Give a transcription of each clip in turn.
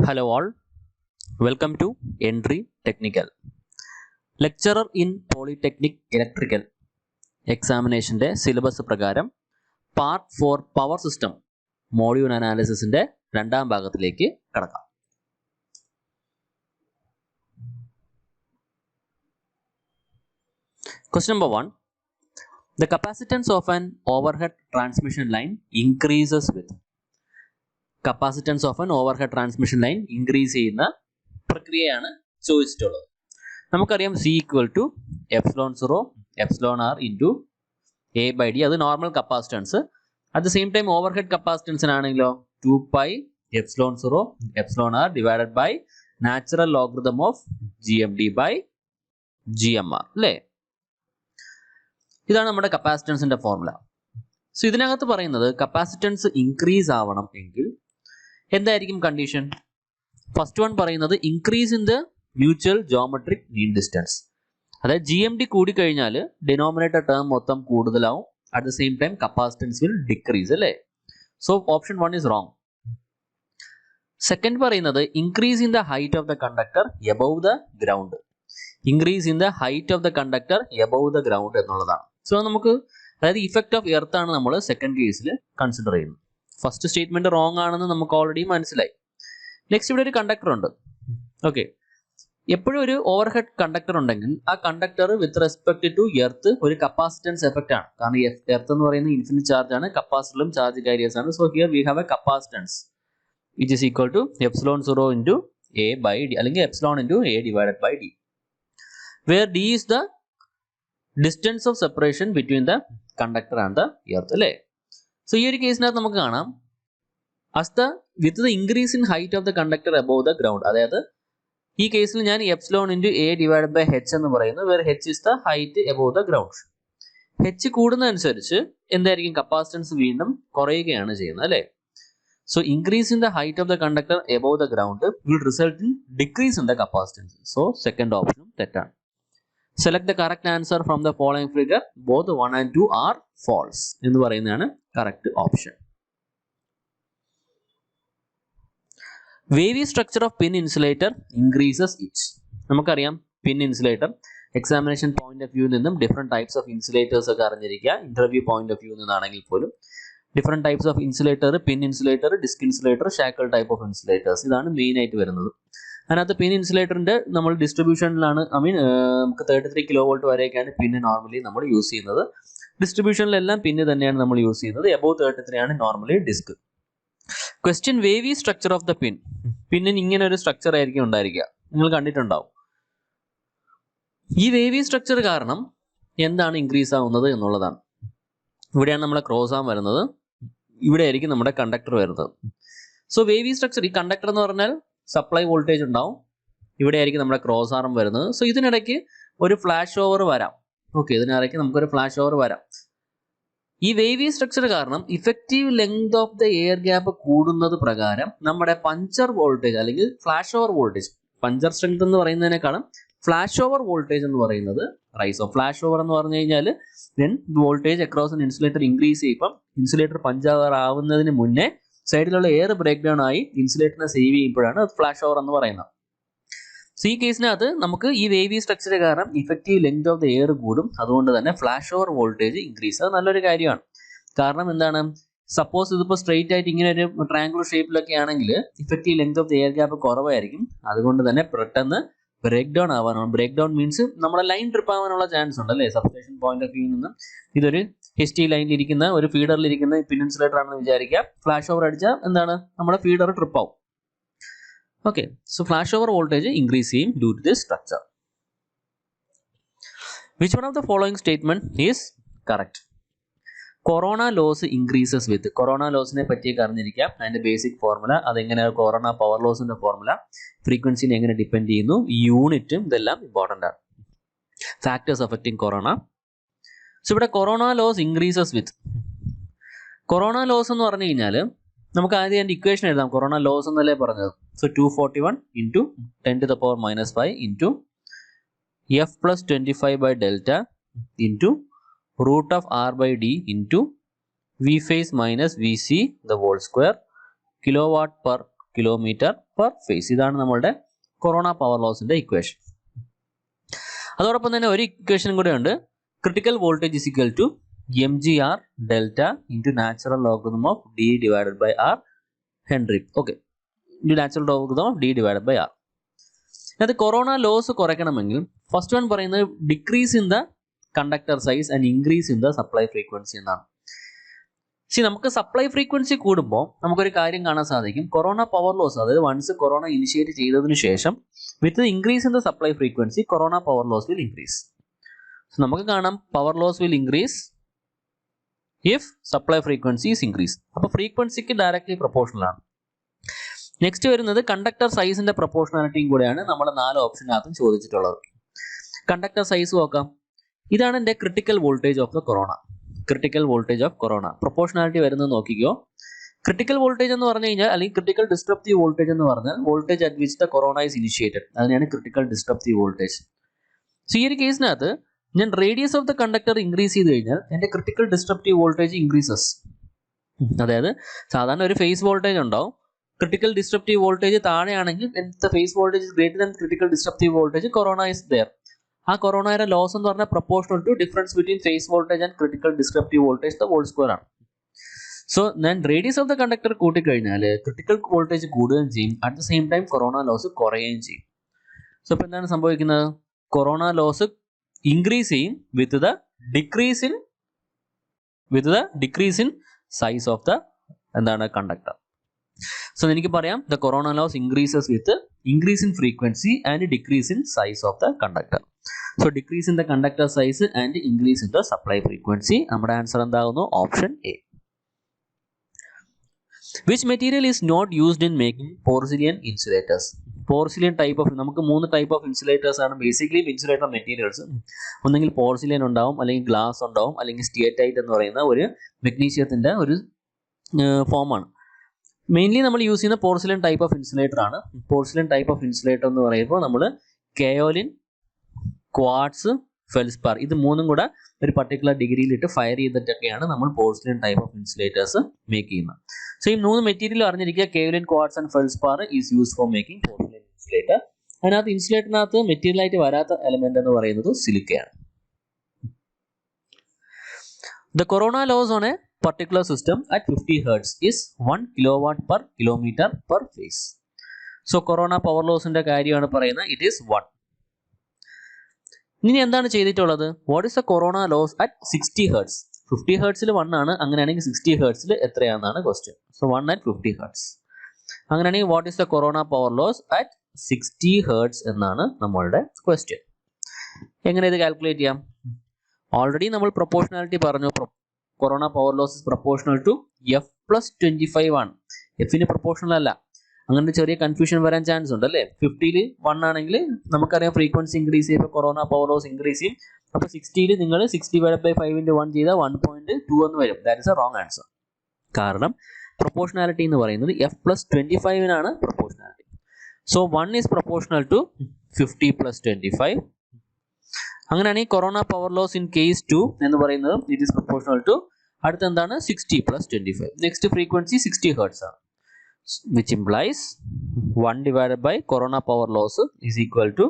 Hello all, welcome to Entry Technical. Lecturer in Polytechnic Electrical എക്സാമിനേഷൻ്റെ syllabus പ്രകാരം part 4 power system module അനാലിസിസിൻ്റെ രണ്ടാം ഭാഗത്തിലേക്ക് കടക്കാം. Question number 1. The capacitance of an overhead transmission line increases with. Capacitance of an overhead transmission line increase ചെയ്യുന്ന പ്രക്രിയയാണ് ചോദിച്ചിട്ടുള്ളത്. നമുക്കറിയാം C equal to epsilon 0 epsilon r into a by d, അത് normal capacitance. At the same time overhead കപ്പാസിറ്റൻസിനാണെങ്കിലോ 2 pi epsilon 0 epsilon r divided by natural logarithm of GMD by GMR അല്ലേ. ഇതാണ് നമ്മുടെ കപ്പാസിറ്റൻസിന്റെ ഫോർമുല. സോ ഇതിനകത്ത് പറയുന്നത് capacitance increase ആവണം എങ്കിൽ എന്തായിരിക്കും കണ്ടീഷൻ? ഫസ്റ്റ് വൺ പറയുന്നത് increase in the mutual geometric mean distance. അതായത് GMD കൂടിക്കഴിഞ്ഞാൽ ഡിനോമിനേറ്റർ ടേം മൊത്തം കൂടുതലാവും. At the same time capacitance will decrease അല്ലേ. So option 1 is wrong. Second പറയുന്നത് increase in the height of the conductor above the ground. Increase in the height of the conductor above the ground എന്നുള്ളതാണ്. So നമുക്ക് അതായത് effect of earth ആണ് നമ്മൾ second കേസിൽ consider ചെയ്യുന്നത്. First statement wrong ആണെന്ന് നമുക്ക് ഓൾറെഡി മനസ്സിലായി. നെക്സ്റ്റ് ഇവിടെ ഒരു കണ്ടക്ടർ ഉണ്ട്. ഓക്കെ, എപ്പോഴും ഒരു ഓവർഹെഡ് കണ്ടക്ടർ ഉണ്ടെങ്കിൽ ആ conductor with respect to earth ഒരു കപ്പാസിറ്റൻസ് എഫക്റ്റ് ആണ്. കാരണം എർത്ത് എന്ന് പറയുന്നത് ഇൻഫിനിറ്റ് ചാർജ് ആണ്, കപ്പാസിറ്ററും ചാർജ് കാരിയേഴ്സ് ആണ്. So here we have a capacitance which is equal to epsilon 0 into A by D, അല്ലെങ്കിൽ epsilon into A divided by D, where D is the distance of separation between the conductor and the earth അല്ലേ. So ഈ ഒരു കേസിനകത്ത് നമുക്ക് കാണാം with the increase in height of the conductor above the ground. അതായത് ഈ കേസിൽ ഞാൻ epsilon into A divide by H എന്ന് പറയുന്നു, where H is the height above the ground. H കൂടുന്നതനുസരിച്ച് എന്തായിരിക്കും കപ്പാസിറ്റൻസ് വീണ്ടും കുറയുകയാണ് ചെയ്യുന്നത് അല്ലേ. So increase in the height of the conductor above the ground will result in decrease in the capacitance. So second ഓപ്ഷനും തെറ്റാണ്. Select the correct answer from the following figure. Both 1 and 2 are false എന്ന് പറയുന്നതാണ് correct option. Wavy structure of pin insulator increases each. നമുക്കറിയാം pin insulator examination point of view നിന്നും different types of insulators ഒക്കെ അറിഞ്ഞിരിക്കുക. Interview point of view നിന്നാണെങ്കിൽ പോലും different types of insulator, pin insulator, disc insulator, shackle type of insulators, ഇതാണ് main ആയിട്ട് വരുന്നത്. അതിനകത്ത് പിൻ ഇൻസുലേറ്ററിന്റെ നമ്മൾ ഡിസ്ട്രിബ്യൂഷനിലാണ് നമുക്ക് 33 kV വരെയൊക്കെയാണ് പിന്നെ നോർമലി നമ്മൾ യൂസ് ചെയ്യുന്നത്. ഡിസ്ട്രിബ്യൂഷനിലെല്ലാം പിന്നെ തന്നെയാണ് നമ്മൾ യൂസ് ചെയ്യുന്നത്. എബോവ് 33 ആണ് normally disc. Question wavy structure of the pin. പിന്നിന് ഇങ്ങനെ ഒരു സ്ട്രക്ചർ ആയിരിക്കും ഉണ്ടായിരിക്കുക, നിങ്ങൾ കണ്ടിട്ടുണ്ടാവും. ഈ വേവി സ്ട്രക്ചർ കാരണം എന്താണ് ഇൻക്രീസ് ആവുന്നത് എന്നുള്ളതാണ്. ഇവിടെയാണ് നമ്മുടെ ക്രോസ് ആം വരുന്നത്, ഇവിടെ ആയിരിക്കും നമ്മുടെ കണ്ടക്ടർ വരുന്നത്. സോ വേവി സ്ട്രക്ചർ, ഈ കണ്ടക്ടർ എന്ന് പറഞ്ഞാൽ സപ്ലൈ വോൾട്ടേജ് ഉണ്ടാവും, ഇവിടെ ആയിരിക്കും നമ്മുടെ ക്രോസ് ആർം വരുന്നത്. സോ ഇതിനിടയ്ക്ക് ഒരു ഫ്ലാഷ് ഓവർ വരാം. ഓക്കെ, ഇതിനിടയ്ക്ക് നമുക്കൊരു ഫ്ലാഷ് ഓവർ വരാം. ഈ വേവി സ്ട്രക്ചർ കാരണം effective length of the air gap കൂടുന്നത് പ്രകാരം നമ്മുടെ പഞ്ചർ വോൾട്ടേജ് അല്ലെങ്കിൽ flash over voltage, puncture strength എന്ന് പറയുന്നതിനേക്കാളും ഫ്ലാഷ് ഓവർ വോൾട്ടേജ് എന്ന് പറയുന്നത് റൈസ് ഓഫ്. ഫ്ലാഷ് ഓവർ എന്ന് പറഞ്ഞു കഴിഞ്ഞാൽ then voltage across an insulator increase ചെയ്യുമ്പം ഇൻസുലേറ്റർ പഞ്ചർ ആവുന്നതിന് മുന്നേ സൈഡിലുള്ള എയർ ബ്രേക്ക് ഡൗൺ ആയി ഇൻസുലേറ്ററിനെ സേവ് ചെയ്യുമ്പോഴാണ് ഫ്ലാഷ് ഓവർ എന്ന് പറയുന്നത്. സോ ഈ കേസിനകത്ത് നമുക്ക് ഈ വേവി സ്ട്രക്ചർ കാരണം effective length of the air കൂടും, അതുകൊണ്ട് തന്നെ ഫ്ലാഷ് ഓവർ വോൾട്ടേജ് ഇൻക്രീസ്. അത് നല്ലൊരു കാര്യമാണ്. കാരണം എന്താണ്, സപ്പോസ് ഇതിപ്പോൾ സ്ട്രെയിറ്റ് ആയിട്ട് ഇങ്ങനെ ഒരു ട്രയാങ്കുലർ ഷേപ്പിലൊക്കെ ആണെങ്കിൽ effective length of the air gap കുറവായിരിക്കും, അതുകൊണ്ട് തന്നെ പെട്ടെന്ന് ബ്രേക്ക് ഡൗൺ ആവാനാണ്. ബ്രേക്ക് ഡൗൺ മീൻസ് നമ്മുടെ ലൈൻ ട്രിപ്പ് ആവാനുള്ള ചാൻസ് ഉണ്ട് അല്ലേ. സബ്സ്റ്റേഷൻ പോയിന്റ് ഓഫ് വ്യൂ നിന്ന് ഇതൊരു HT ലൈനിൽ ഇരിക്കുന്ന ഒരു ഫീഡറിൽ ഇരിക്കുന്ന പിൻ ഇൻസുലേറ്റർ ആണെന്ന് വിചാരിക്കുക. ഫ്ലാഷ് ഓവർ അടിച്ചാൽ എന്താണ്, നമ്മുടെ ഫീഡർ ട്രിപ്പ് ആവും. Okay, so flash over voltage increase ചെയ്യും due to this structure. Which one of the following statement is correct? Corona loss increases with. Corona ലോസിനെ പറ്റിയൊക്കെ അറിഞ്ഞിരിക്കാം, അതിന്റെ ബേസിക് ഫോർമുല, അതെങ്ങനെയാണ് കൊറോണ പവർ ലോസിന്റെ ഫോർമുല, ഫ്രീക്വൻസിനെ എങ്ങനെ ഡിപ്പെൻഡ് ചെയ്യുന്നു, യൂണിറ്റും ഇതെല്ലാം ഇമ്പോർട്ടൻ്റ് ആണ്. Factors affecting corona. സോ ഇവിടെ corona loss increases with. Corona loss എന്ന് പറഞ്ഞു കഴിഞ്ഞാൽ നമുക്ക് ആദ്യം അതിൻ്റെ ഇക്വേഷൻ എഴുതാം. കൊറോണ ലോസ് എന്നല്ലേ പറഞ്ഞത്. So 241 into 10⁻⁵ into F + 25/delta into root of R/d into V phase minus Vc the whole square kilowatt per kilometre per phase. ഇതാണ് നമ്മളുടെ കൊറോണ പവർ ലോസിന്റെ ഇക്വേഷൻ. അതോടൊപ്പം തന്നെ ഒരു ഇക്വേഷൻ കൂടെ ഉണ്ട്. Critical voltage is equal to mgr delta into natural logarithm of d divided by r henry. Okay, natural logarithm of d divided by r. അത് corona loss കുറയ്ക്കണമെങ്കിൽ first one പറയുന്നത് decrease in the conductor size and increase in the supply frequency എന്നാണ്. നമുക്ക് supply frequency കൂടുമ്പോൾ നമുക്കൊരു കാര്യം കാണാൻ സാധിക്കും. കൊറോണ പവർ ലോസ്, അതായത് വൺസ് കൊറോണ ഇനിഷ്യേറ്റ് ചെയ്തതിനു ശേഷം with increase in the supply frequency corona power loss will increase. നമുക്ക് കാണാം power loss will increase if supply frequency is increase. അപ്പോൾ ഫ്രീക്വൻസിക്ക് ഡയറക്ട്ലി പ്രൊപ്പോർഷണൽ ആണ്. നെക്സ്റ്റ് വരുന്നത് കണ്ടക്ടർ സൈസിന്റെ പ്രൊപ്പോർഷണാലിറ്റിയും കൂടെയാണ് നമ്മൾ 4 ഓപ്ഷനകത്തും ചോദിച്ചിട്ടുള്ളത്. കണ്ടക്ടർ സൈസ് നോക്കാം. ഇതാണ് എൻ്റെ critical voltage of the corona. Critical voltage of corona proportionality വരുന്നത് നോക്കിക്കോ. ക്രിട്ടിക്കൽ വോൾട്ടേജ് എന്ന് പറഞ്ഞു കഴിഞ്ഞാൽ, അല്ലെങ്കിൽ ക്രിട്ടിക്കൽ ഡിസ്ട്രപ്റ്റീവ് വോൾട്ടേജ് എന്ന് പറഞ്ഞാൽ voltage at which the corona is initiated, അതിനാണ് ക്രിട്ടിക്കൽ ഡിസ്ട്രപ്റ്റീവ് വോൾട്ടേജ്. ഈ ഒരു കേസിനകത്ത് ഞാൻ radius of the conductor increase ചെയ്ത് കഴിഞ്ഞാൽ എൻ്റെ ക്രിട്ടിക്കൽ ഡിസ്ട്രപ്റ്റീവ് വോൾട്ടേജ് ഇൻക്രീസസ്. അതായത് സാധാരണ ഒരു ഫേസ് വോൾട്ടേജ് ഉണ്ടാവും. ക്രിട്ടിക്കൽ ഡിസ്ട്രപ്റ്റീവ് വോൾട്ടേജ് താഴെയാണെങ്കിൽ phase voltage greater than critical disruptive voltage corona is there. ആ കൊറോണയുടെ ലോസ് എന്ന് പറഞ്ഞാൽ proportional to difference between phase voltage and critical disruptive voltage the whole square ആണ്. സോ ഞാൻ റേഡിയസ് ഓഫ് ദ കണ്ടക്ടർ കൂട്ടിക്കഴിഞ്ഞാൽ critical voltage കൂടുകയും ചെയ്യും, at the same time corona loss കുറയുകയും ചെയ്യും. സോ ഇപ്പോൾ എന്താണ് സംഭവിക്കുന്നത്? കൊറോണ ലോസ് ഇൻക്രീസ് ചെയ്യും with the decrease in size of the എന്താണ് കണ്ടക്ടർ. സോ എനിക്ക് പറയാം the corona loss increases with increase in frequency and decrease in size of the conductor. So decrease in the conductor size and increase in the supply frequency. നമ്മുടെ answer എന്താകുന്നു? Option A. Which material is not used in making porcelain insulators? Porcelain type of, നമുക്ക് 3 type of insulators ആണ് basically insulator materials. ഒന്നെങ്കിൽ പോർസിലിയൻ ഉണ്ടാവും, അല്ലെങ്കിൽ glass ഉണ്ടാവും, അല്ലെങ്കിൽ സ്റ്റിയറ്റൈറ്റ് എന്ന് പറയുന്ന ഒരു മെഗ്നീഷ്യത്തിന്റെ ഒരു ഫോമാണ്. മെയിൻലി നമ്മൾ യൂസ് ചെയ്യുന്ന പോർസിലിയൻ ടൈപ്പ് ഓഫ് ഇൻസുലേറ്റർ ആണ്. പോർസിലിയൻ ടൈപ്പ് ഓഫ് ഇൻസുലേറ്റർ എന്ന് പറയുമ്പോൾ നമ്മൾ കയോലിൻ, ക്വാർട്സ്, ഫെൽസ്പാർ ഇത് 3ഉം കൂടെ ഒരു പർട്ടിക്കുലർ ഡിഗ്രിയിലിട്ട് ഫയർ ചെയ്തിട്ടൊക്കെയാണ് നമ്മൾ porcelain type of insulators make ചെയ്യുന്നത്. സോ ഈ 3 മെറ്റീരിയൽ അറിഞ്ഞിരിക്കുക. Kaolin, quartz and feldspar is use for making porcelain insulator. അതിനകത്ത് ഇൻസുലേറ്ററിനകത്ത് മെറ്റീരിയൽ ആയിട്ട് വരാത്ത എലമെന്റ് എന്ന് പറയുന്നത് സിലിക്കയാണ്. The corona loss on a particular system at 50 Hz is 1 kilowatt per kilometer per phase. So corona power loss ന്റെ കാര്യമാണ് പറയുന്നത്. It is 1. ഇനി എന്താണ് ചെയ്തിട്ടുള്ളത്? What is the corona loss at 60 Hz? 50 Hzൽ 1 ആണ്. അങ്ങനെയാണെങ്കിൽ 60 Hzൽ എത്രയാണെന്നാണ് ക്വസ്റ്റ്യൻ. So 1 at 50 Hz. അങ്ങനെയാണെങ്കിൽ what is the corona power loss at 60 Hz എന്നാണ് നമ്മളുടെ ക്വസ്റ്റ്യൻ. എങ്ങനെ ഇത് കാൽക്കുലേറ്റ് ചെയ്യാം? ഓൾറെഡി നമ്മൾ പ്രൊപ്പോർഷണാലിറ്റി പറഞ്ഞു. Corona power loss is proportional to F+25 ആണ്. എഫിന് പ്രൊപ്പോർഷണൽ അല്ല. അങ്ങനെ ചെറിയ കൺഫ്യൂഷൻ വരാൻ ചാൻസ് ഉണ്ട് അല്ലേ? 50ൽ 1 ആണെങ്കിൽ നമുക്കറിയാം ഫ്രീക്വൻസി ഇൻക്രീസ് ചെയ്യുമ്പോൾ കൊറോണ പവർ ലോസ് ഇൻക്രീസ് ചെയ്യും. അപ്പോൾ 60ൽ നിങ്ങൾ 60/5 × 1 ചെയ്താൽ 1.2 എന്ന് വരും. That is a wrong answer. കാരണം പ്രൊപ്പോർഷണാലിറ്റി എന്ന് പറയുന്നത് F+25നാണ് proportionality. So 1 is proportional to 50+25. അങ്ങനെയാണെങ്കിൽ corona power loss in case 2 എന്ന് പറയുന്നത് ഇറ്റ് ഈസ് പ്രൊപ്പോർഷണൽ ടു അടുത്ത എന്താണ് 60+25. നെക്സ്റ്റ് ഫ്രീക്വൻസി 60 Hz ആണ്. Which implies 1 divided by corona power loss is equal to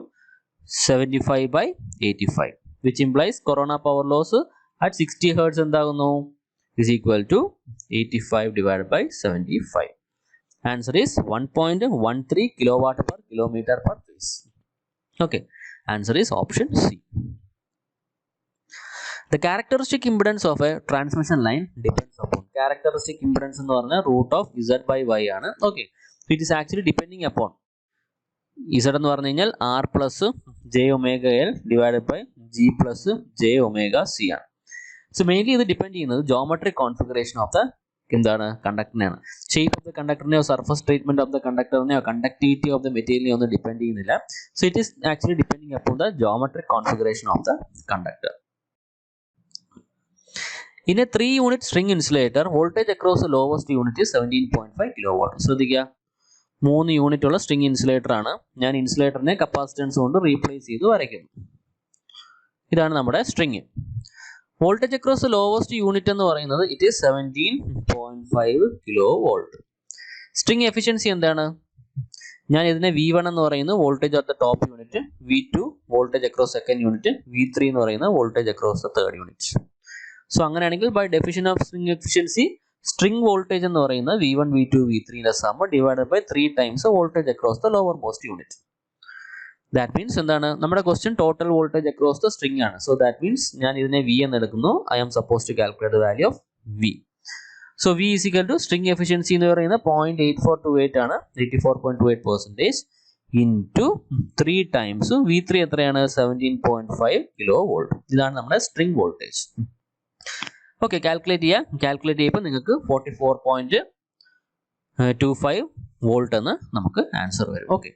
75/85. Which implies corona power loss at 60 Hz എന്താകുന്നു is equal to 85 divided by 75. Answer is 1.13 kilowatt per kilometer per phase. Okay. Answer is option C. The characteristic impedance of a transmission line depends upon. Characteristic impedance എന്ന് പറഞ്ഞാൽ root of Z/Y ആണ്. Okay. So it is actually depending upon. Z എന്ന് പറഞ്ഞു കഴിഞ്ഞാൽ R plus jωL divided by G plus jωC ആണ്. So mainly ഇത് depend ചെയ്യുന്നത് geometric configuration of the എന്താണ് കണ്ടക്ടറിനെയാണ്. ഷേപ്പ് ഓഫ് ദ കണ്ടക്ടറിനെയോ സർഫസ് ട്രീറ്റ്മെന്റ് ഓഫ് ദ കണ്ടക്ടറിനെയോ കണ്ടക്ടിവിറ്റി ഓഫ് ദ മെറ്റീരിയലിനെയോ ഒന്നും ഡിപ്പെൻഡ് ചെയ്യുന്നില്ല. So it is actually depending upon the geometric configuration of the conductor. In a 3 unit string insulator voltage across the lowest unit is 17.5 kV. ശ്രദ്ധിക്കുക, 3 unit ഉള്ള string insulator ആണ്. ഞാൻ ഇൻസുലേറ്ററിനെ capacitance കൊണ്ട് replace ചെയ്ത് വരയ്ക്കുന്നു. ഇതാണ് നമ്മുടെ string. Voltage across lowest unit എന്ന് പറയുന്നത് it is 17.5 kV. String efficiency എന്താണ്? ഞാൻ ഇതിനെ V1 എന്ന് പറയുന്നത് voltage at the top unit, V2 voltage across second unit, V3 എന്ന് പറയുന്ന voltage across the third unit. So അങ്ങനെയാണെങ്കിൽ by definition of string efficiency string voltage എന്ന് പറയുന്നത് V1, V2, V3 sum divided by 3 times voltage across the lowermost unit. That means എന്താണ്? നമ്മുടെ question total voltage across the string ആണ്. So that means ഞാൻ ഇതിനെ V എന്ന് എടുക്കുന്നു. I am suppose to calculate the value of V. So V is equal to string efficiency എന്ന് പറയുന്നത് 0.8428 ആണ്, 84.28% into 3 times V3 എത്രയാണ്? 17.5 kV. ഇതാണ് നമ്മുടെ സ്ട്രിങ് വോൾട്ടേജ്. ഓക്കെ, കാൽക്കുലേറ്റ് ചെയ്യുമ്പോൾ നിങ്ങൾക്ക് 44.25 വോൾട്ട് എന്ന് നമുക്ക് ആൻസർ വരും. ഓക്കെ,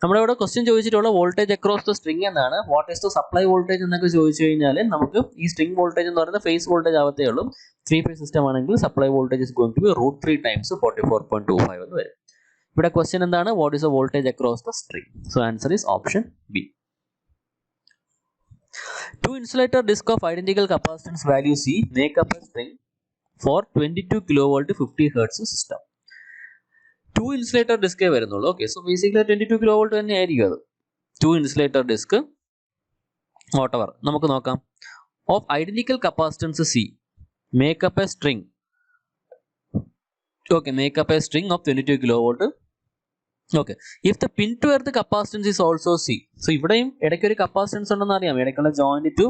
നമ്മുടെ ഇവിടെ ക്വസ്റ്റ്യൻ ചോദിച്ചിട്ടുള്ള വോൾട്ടേജ് അക്രോസ് ദ സ്ട്രിങ് എന്നാണ്. What is the supply voltage എന്നൊക്കെ ചോദിച്ചു കഴിഞ്ഞാൽ നമുക്ക് ഈ സ്ട്രിങ് വോൾട്ടേജ് എന്ന് പറയുന്നത് ഫേസ് വോൾട്ടേജ് ആവത്തേ ഉള്ളൂ. 3-phase സിസ്റ്റം ആണെങ്കിൽ supply voltage is going to be √3 times 44.25 എന്ന് വരും. ഇവിടെ ക്വസ്റ്റ്യൻ എന്താണ്? What is the voltage across the string? So answer is option B. Two insulator disc of identical capacitance value C make up a string for 22 kV 50 Hz system. Two insulator disc വരുന്നുള്ളൂ. Okay, so basically 22 kV തന്നെ ആയിരിക്കും അത്. Two insulator disc whatever നമുക്ക് നോക്കാം. Of identical capacitance C make up a string. Okay, make up a string of 22 kV. Okay, if the pin to earth capacitance is also C. So ഇവിടെയും ഇടയ്ക്ക് ഒരു capacitance ഉണ്ടെന്ന് അറിയാം. ഇടയ്ക്കുള്ള joint to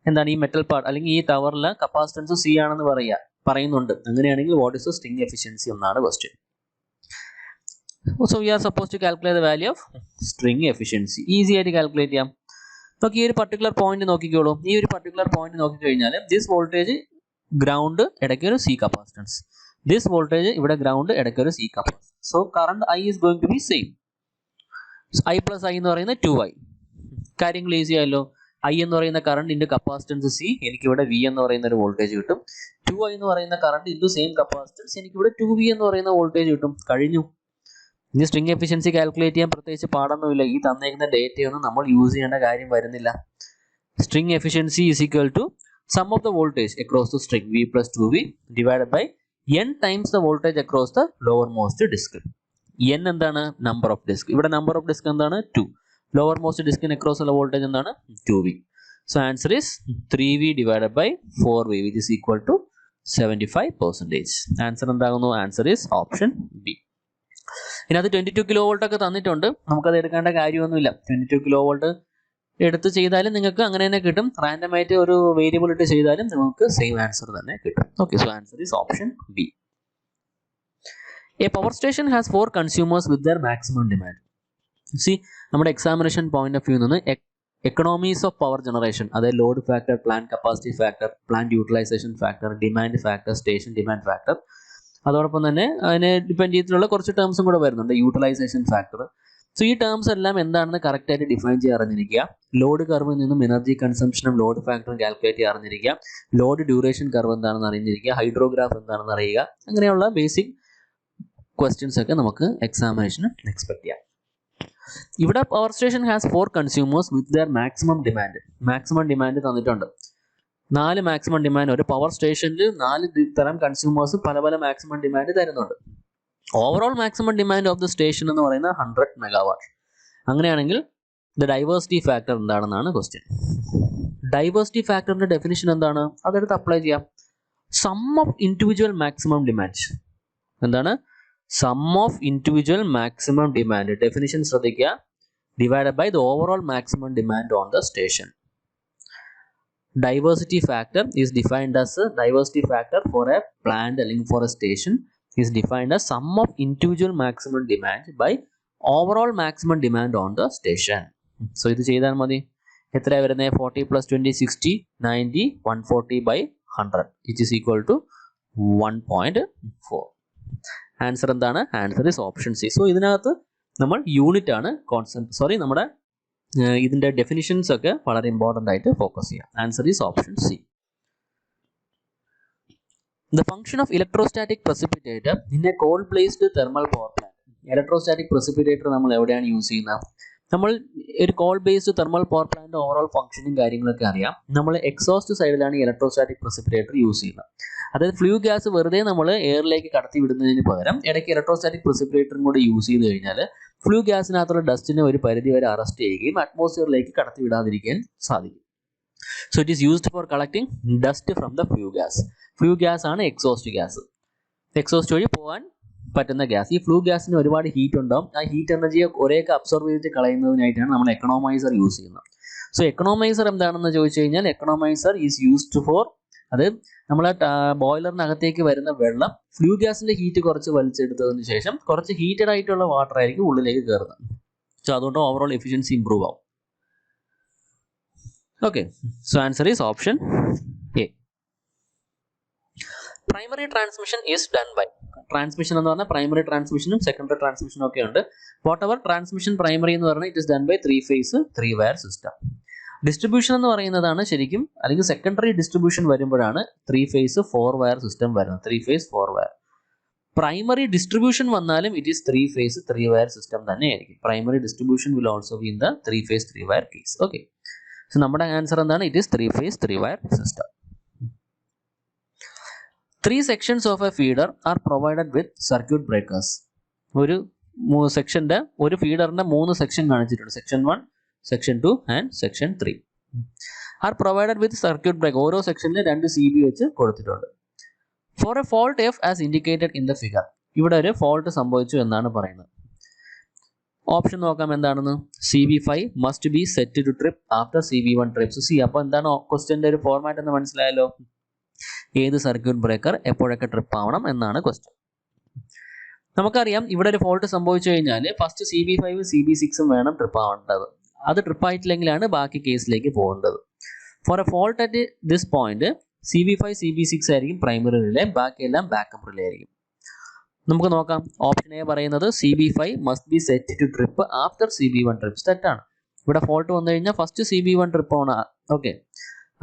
എന്താണ് ഈ മെറ്റൽ പാർട്ട് അല്ലെങ്കിൽ ഈ ടവറിലെ കപ്പാസിറ്റൻസ് C ആണെന്ന് പറയുന്നുണ്ട്. അങ്ങനെയാണെങ്കിൽ what is the string efficiency എന്നാണ് question. So we are supposed to calculate the value of string efficiency. Easy ആയിട്ട് കാൽക്കുലേറ്റ് ചെയ്യാം. നമുക്ക് ഈ ഒരു പർട്ടിക്കുലർ പോയിന്റ് നോക്കിക്കോളൂ. ഈ ഒരു പർട്ടിക്കുലർ പോയിന്റ് നോക്കിക്കഴിഞ്ഞാൽ ദിസ് വോൾട്ടേജ് ഗ്രൗണ്ട് ഇടയ്ക്ക് ഒരു C കപ്പാസിറ്റൻസ്, ദിസ് വോൾട്ടേജ് ഇവിടെ ഗ്രൗണ്ട് ഇടയ്ക്ക് ഒരു C capacitance. So current I is going to be same. I plus I എന്ന് പറയുന്നത് 2I. കാര്യങ്ങൾ ഈസി ആയല്ലോ. I എന്ന് പറയുന്ന കറണ്ട് ഇൻറ്റു കപ്പാസിറ്റൻസ് C, എനിക്കിവിടെ V എന്ന് പറയുന്ന ഒരു വോൾട്ടേജ് കിട്ടും. 2I എന്ന് പറയുന്ന കറണ്ട് ഇൻറ്റു സെയിം കപ്പാസിറ്റൻസ്, എനിക്കിവിടെ 2V എന്ന് പറയുന്ന വോൾട്ടേജ് കിട്ടും. കഴിഞ്ഞു. ഇനി സ്ട്രിങ് എഫിഷ്യൻസി കാൽക്കുലേറ്റ് ചെയ്യാൻ പ്രത്യേകിച്ച് പാടൊന്നുമില്ല. ഈ തന്നേക്കുന്ന ഡേറ്റയൊന്നും നമ്മൾ യൂസ് ചെയ്യേണ്ട കാര്യം വരുന്നില്ല. String efficiency is equal to sum of the voltage across the string V plus 2V divided by n times the voltage across the lowermost disc. n എന്താണ്? Number of disc. ഇവിടെ number of disc എന്താണ്? 2. Lowermost ഡിസ്കിന് across ഉള്ള voltage എന്താണ്? 2V. So answer is 3V divided by 4V which is equal to 75%. Answer എന്താകുന്നു? Answer is option B. ഇതിനകത്ത് 22 kV ഒക്കെ തന്നിട്ടുണ്ട്. നമുക്കത് എടുക്കേണ്ട കാര്യമൊന്നുമില്ല. 22 kV എടുത്ത് ചെയ്താലും നിങ്ങൾക്ക് അങ്ങനെ തന്നെ കിട്ടും. റാൻഡം ആയിട്ട് ഒരു വേരിയബിൾ ഇട്ട് ചെയ്താലും നമുക്ക് സെയിം ആൻസർ തന്നെ കിട്ടും. Okay, so answer is option B. A power station has 4 consumers with their maximum demand. See, നമ്മുടെ എക്സാമിനേഷൻ പോയിന്റ് ഓഫ് വ്യൂ നിന്ന് എക്കണോമീസ് ഓഫ് പവർ ജനറേഷൻ, അതായത് load factor, plant capacity factor, plant utilisation factor, demand factor, station demand factor, അതോടൊപ്പം തന്നെ അതിനെ depend ചെയ്തിട്ടുള്ള കുറച്ച് ടേംസും കൂടെ വരുന്നുണ്ട്, യൂട്ടിലൈസേഷൻ ഫാക്ടർ. സോ ഈ ടേംസ് എല്ലാം എന്താണെന്ന് കറക്റ്റ് ആയിട്ട് ഡിഫൈൻ ചെയ്യാൻ അറിഞ്ഞിരിക്കുക. ലോഡ് കർവിൽ നിന്നും എനർജി കൺസംഷനും ലോഡ് ഫാക്ടറും കാൽക്കുലേറ്റ് ചെയ്യാൻ അറിഞ്ഞിരിക്കുക. ലോഡ് ഡ്യൂറേഷൻ കർവ് എന്താണെന്ന് അറിഞ്ഞിരിക്കുക. ഹൈഡ്രോഗ്രാഫ് എന്താണെന്ന് അറിയുക. അങ്ങനെയുള്ള ബേസിക് ക്വസ്റ്റ്യൻസ് ഒക്കെ നമുക്ക് എക്സാമിനേഷന് എക്സ്പെക്ട് ചെയ്യാം. ഇവിടെ power station has 4 consumers with their maximum demand. Maximum demand തന്നിട്ടുണ്ട്. 4 മാക്സിമം ഡിമാൻഡ്. ഒരു പവർ സ്റ്റേഷനിൽ 4 തരം കൺസ്യൂമേഴ്സ് പല പല മാക്സിമം ഡിമാൻഡ് തരുന്നുണ്ട്. Overall maximum demand of the station എന്ന് പറയുന്നത് 100 മെഗാവാട്ട്. അങ്ങനെയാണെങ്കിൽ ദ ഡൈവേഴ്സിറ്റി ഫാക്ടർ എന്താണെന്നാണ് ക്വസ്റ്റ്യൻ. ഡൈവേഴ്സിറ്റി ഫാക്ടറിന്റെ ഡെഫിനിഷൻ എന്താണ്? അതെടുത്ത് അപ്ലൈ ചെയ്യാം. Sum of individual maximum demand. എന്താണ്? Sum of individual maximum demand. Definition ശ്രദ്ധിക്കുക. Divided by the overall maximum demand on the station. Diversity factor is defined as a diversity factor for a plant അല്ലെങ്കിൽ for a station is defined as sum of individual maximum demand by overall maximum demand on the station. So ഇത് ചെയ്താൽ മതി. എത്രയാണ് വരുന്നത്? 40 plus 20 60 90 140 by 100 which is equal to 1.4. Answer എന്താണ്? Answer is option C. So ഇതിനകത്ത് നമ്മൾ unit ആണ് നമ്മുടെ ഇതിന്റെ ഡെഫിനിഷൻസ് ഒക്കെ വളരെ ഇമ്പോർട്ടൻ്റ് ആയിട്ട് ഫോക്കസ് ചെയ്യാം. Answer is option C. The function of electrostatic precipitator in a coal based thermal power plant. Electrostatic precipitator നമ്മൾ എവിടെയാണ് യൂസ് ചെയ്യുന്നത്? നമ്മൾ ഒരു coal based thermal power plant overall ഫംഗ്ഷനും കാര്യങ്ങളൊക്കെ അറിയാം. നമ്മൾ എക്സോസ്റ്റ് സൈഡിലാണ് ഇലക്ട്രോസ്റ്റാറ്റിക് പ്രിസിപ്പിറ്റേറ്റർ യൂസ് ചെയ്യുന്നത്. അതായത് ഫ്ലൂ ഗ്യാസ് വെറുതെ നമ്മൾ എയറിലേക്ക് കടത്തി വിടുന്നതിന് പകരം ഇടയ്ക്ക് ഇലക്ട്രോസ്റ്റാറ്റിക് പ്രിസിപ്പിറ്റേറ്ററും കൂടി യൂസ് ചെയ്ത് കഴിഞ്ഞാൽ ഫ്ലൂ ഗ്യാസിനകത്തുള്ള ഡസ്റ്റിനെ ഒരു പരിധി വരെ അറസ്റ്റ് ചെയ്യുകയും അറ്റ്മോസ്ഫിയറിലേക്ക് കടത്തി വിടാതിരിക്കാൻ സാധിക്കും. So it is used for collecting dust from the flue gas. Flue gas ആണ് എക്സോസ്റ്റ് ഗ്യാസ്. എക്സോസ്റ്റ് വഴി പോകാൻ പറ്റുന്ന ഗ്യാസ്. ഈ ഫ്ലൂ ഗ്യാസിന് ഒരുപാട് ഹീറ്റ് ഉണ്ടാവും. ആ ഹീറ്റ് എനർജിയെ ഒരേക്ക് അബ്സോർബ് ചെയ്തിട്ട് കളയുന്നതിനായിട്ടാണ് നമ്മൾ എക്കണോമൈസർ യൂസ് ചെയ്യുന്നത്. സോ എക്കണോമൈസർ എന്താണെന്ന് ചോദിച്ചു കഴിഞ്ഞാൽ എക്കണോമൈസർ ഈസ് യൂസ്ഡ് ഫോർ, അത് നമ്മളെ ബോയിലറിനകത്തേക്ക് വരുന്ന വെള്ളം ഫ്ലൂ ഗ്യാസിന്റെ ഹീറ്റ് കുറച്ച് വലിച്ചെടുത്തതിന് ശേഷം കുറച്ച് ഹീറ്റഡ് ആയിട്ടുള്ള വാട്ടർ ആയിരിക്കും ഉള്ളിലേക്ക് കയറുന്നത്. സോ അതുകൊണ്ട് ഓവറോൾ എഫിഷ്യൻസി ഇംപ്രൂവ് ആവും. Okay, so answer is option A. Primary transmission is done by. Transmission എന്ന് പറഞ്ഞാൽ പ്രൈമറി ട്രാൻസ്മിഷനും സെക്കൻഡറി ട്രാൻസ്മിഷനും ഒക്കെ ഉണ്ട്. വാട്ട് എവർ ട്രാൻസ്മിഷൻ പ്രൈമറി എന്ന് പറഞ്ഞാൽ it is done by 3 phase 3 wire system. Distribution എന്ന് പറയുന്നതാണ് ശരിക്കും, അല്ലെങ്കിൽ സെക്കൻഡറി ഡിസ്ട്രിബ്യൂഷൻ വരുമ്പോഴാണ് 3 ഫേസ് 4 വയർ സിസ്റ്റം വരുന്നത്. 3 ഫേസ് 4 വയർ. പ്രൈമറി ഡിസ്ട്രിബ്യൂഷൻ വന്നാലും it is 3 phase 3 wire system തന്നെയായിരിക്കും. Primary distribution will also be in the 3 phase 3 wire case. Okay, so നമ്മുടെ answer എന്താണ്? It is 3 phase 3 wire system. 3 sections of a feeder are provided with circuit breakers. ഒരു സെക്ഷന്റെ ഒരു ഫീഡറിന്റെ 3 section കാണിച്ചിട്ടുണ്ട്. Section 1, section 2 and section 3 are provided with circuit breaker. ഓരോ സെക്ഷനിൽ 2 CB വെച്ച് കൊടുത്തിട്ടുണ്ട്. For a fault F as indicated in the figure. ഇവിടെ ഒരു ഫോൾട്ട് സംഭവിച്ചു എന്നാണ് പറയുന്നത്. ഓപ്ഷൻ നോക്കാം എന്താണെന്ന്. CB5 must be set to trip after CB1 trips. അപ്പോൾ എന്താണ് ക്വസ്റ്റ്യന്റെ ഒരു ഫോർമാറ്റ് എന്ന് മനസ്സിലായല്ലോ. ഏത് സർക്യൂട്ട് ബ്രേക്കർ എപ്പോഴൊക്കെ ട്രിപ്പ് ആവണം എന്നാണ് ക്വസ്റ്റ്യൻ. നമുക്കറിയാം ഇവിടെ ഒരു ഫോൾട്ട് സംഭവിച്ചു കഴിഞ്ഞാൽ ഫസ്റ്റ് CB5 CB6 വേണം ട്രിപ്പ് ആവേണ്ടത്. അത് ട്രിപ്പ് ആയിട്ടില്ലെങ്കിലാണ് ബാക്കി കേസിലേക്ക് പോകേണ്ടത്. For a fault at this point CB5 CB6 ആയിരിക്കും പ്രൈമറി റിലേ, ബാക്കിയെല്ലാം ബാക്കപ്പ് റിലേ ആയിരിക്കും. നമുക്ക് നോക്കാം. ഓപ്ഷൻ എ പറയുന്നത് CB5 must be set to trip after CB1 trips. തെറ്റാണ്. ഇവിടെ ഫോൾട്ട് വന്നു കഴിഞ്ഞാൽ ഫസ്റ്റ് CB1 ട്രിപ്പ് ആണ്. ഓക്കെ,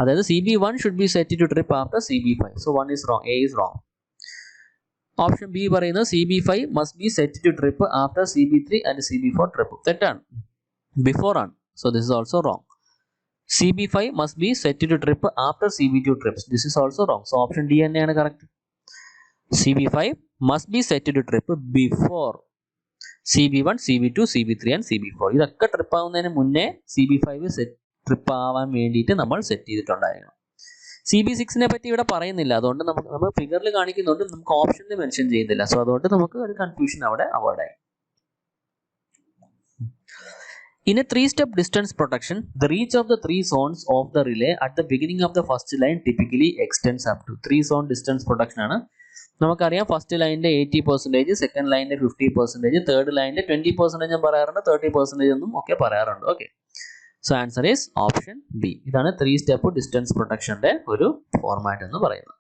അതായത് CB1 should be set to trip after CB5. So 1 is wrong. A is wrong. Option B പറയുന്നത് CB5 must be set to trip after CB3 and CB4 trip. തെറ്റാണ്. Before ആണ്. So this is also wrong. CB5 must be set to trip after CB2 trips. This is also wrong. So option D തന്നെയാണ് correct. CB5 must be set to trip before CB1, CB2, CB3 and CB4. ഇതൊക്കെ trip ആവുന്നതിന് മുന്നേ CB5 set trip ആവാൻ വേണ്ടിയിട്ട് നമ്മൾ set ചെയ്തിട്ടുണ്ടായിരുന്നു. CB6നെ പറ്റി ഇവിടെ പറയുന്നില്ല, അതുകൊണ്ട് നമ്മൾ ഫിഗറിൽ കാണിക്കുന്നുണ്ട്, നമുക്ക് ഓപ്ഷനിൽ മെൻഷൻ ചെയ്യുന്നില്ല. സോ അതുകൊണ്ട് നമുക്ക് ഒരു കൺഫ്യൂഷൻ അവിടെ അവോയ്ഡ് ആയി. In a 3-step distance protection, the reach of the 3 zones of the relay at the beginning of the first line typically extends up to 3 zone distance protection ആണ്. നമുക്കറിയാം first ലൈനിന്റെ 80%, second ലൈനിന്റെ 50%, third ലൈനിന്റെ 20% പറയാറുണ്ട്, 30% എന്നും ഒക്കെ പറയാറുണ്ട്. Okay, so answer is option B. ഇതാണ് 3 സ്റ്റെപ്പ് ഡിസ്റ്റൻസ് പ്രൊട്ടക്ഷന്റെ ഒരു ഫോർമാറ്റ് എന്ന് പറയുന്നത്.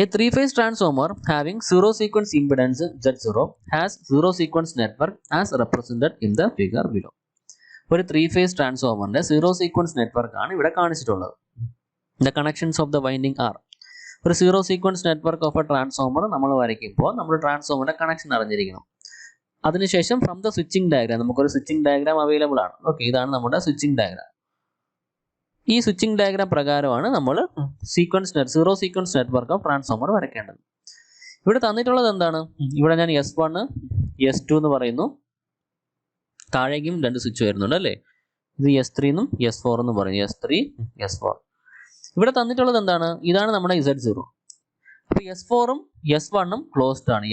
A 3-phase transformer having zero sequence impedance Z0 has zero sequence network as represented in the figure below. ഒരു 3-phase ട്രാൻസ്ഫോമറിന്റെ സീറോ സീക്വൻസ് നെറ്റ്വർക്ക് ആണ് ഇവിടെ കാണിച്ചിട്ടുള്ളത്. The connections of the winding are. ഒരു zero sequence network of a transformer നമ്മൾ വരയ്ക്കുമ്പോൾ നമ്മൾ ട്രാൻസ്ഫോമറിന്റെ connection അറിഞ്ഞിരിക്കണം. അതിനുശേഷം ഫ്രം ദ സ്വിച്ചിങ് ഡയഗ്രാം നമുക്കൊരു സ്വിച്ചിങ് ഡയഗ്രാം അവൈലബിൾ ആണ്. ഓക്കെ, ഇതാണ് നമ്മുടെ സ്വിച്ചിങ് ഡയഗ്രാം. ഈ സ്വിച്ചിങ് ഡയഗ്രാം പ്രകാരമാണ് നമ്മൾ zero sequence network of transformer വരയ്ക്കേണ്ടത്. ഇവിടെ തന്നിട്ടുള്ളത് എന്താണ്? ഇവിടെ ഞാൻ S1 S2 എന്ന് പറയുന്നു, താഴേക്കും 2 സ്വിച്ച് വരുന്നുണ്ട് അല്ലേ. ഇത് S3 എന്നും S4 എന്ന് പറയുന്നു. S3 S4. ഇവിടെ തന്നിട്ടുള്ളത് എന്താണ്? ഇതാണ് നമ്മുടെ Z0. അപ്പോൾ S4ഉം S1ഉം ക്ലോസ്ഡ് ആണ്.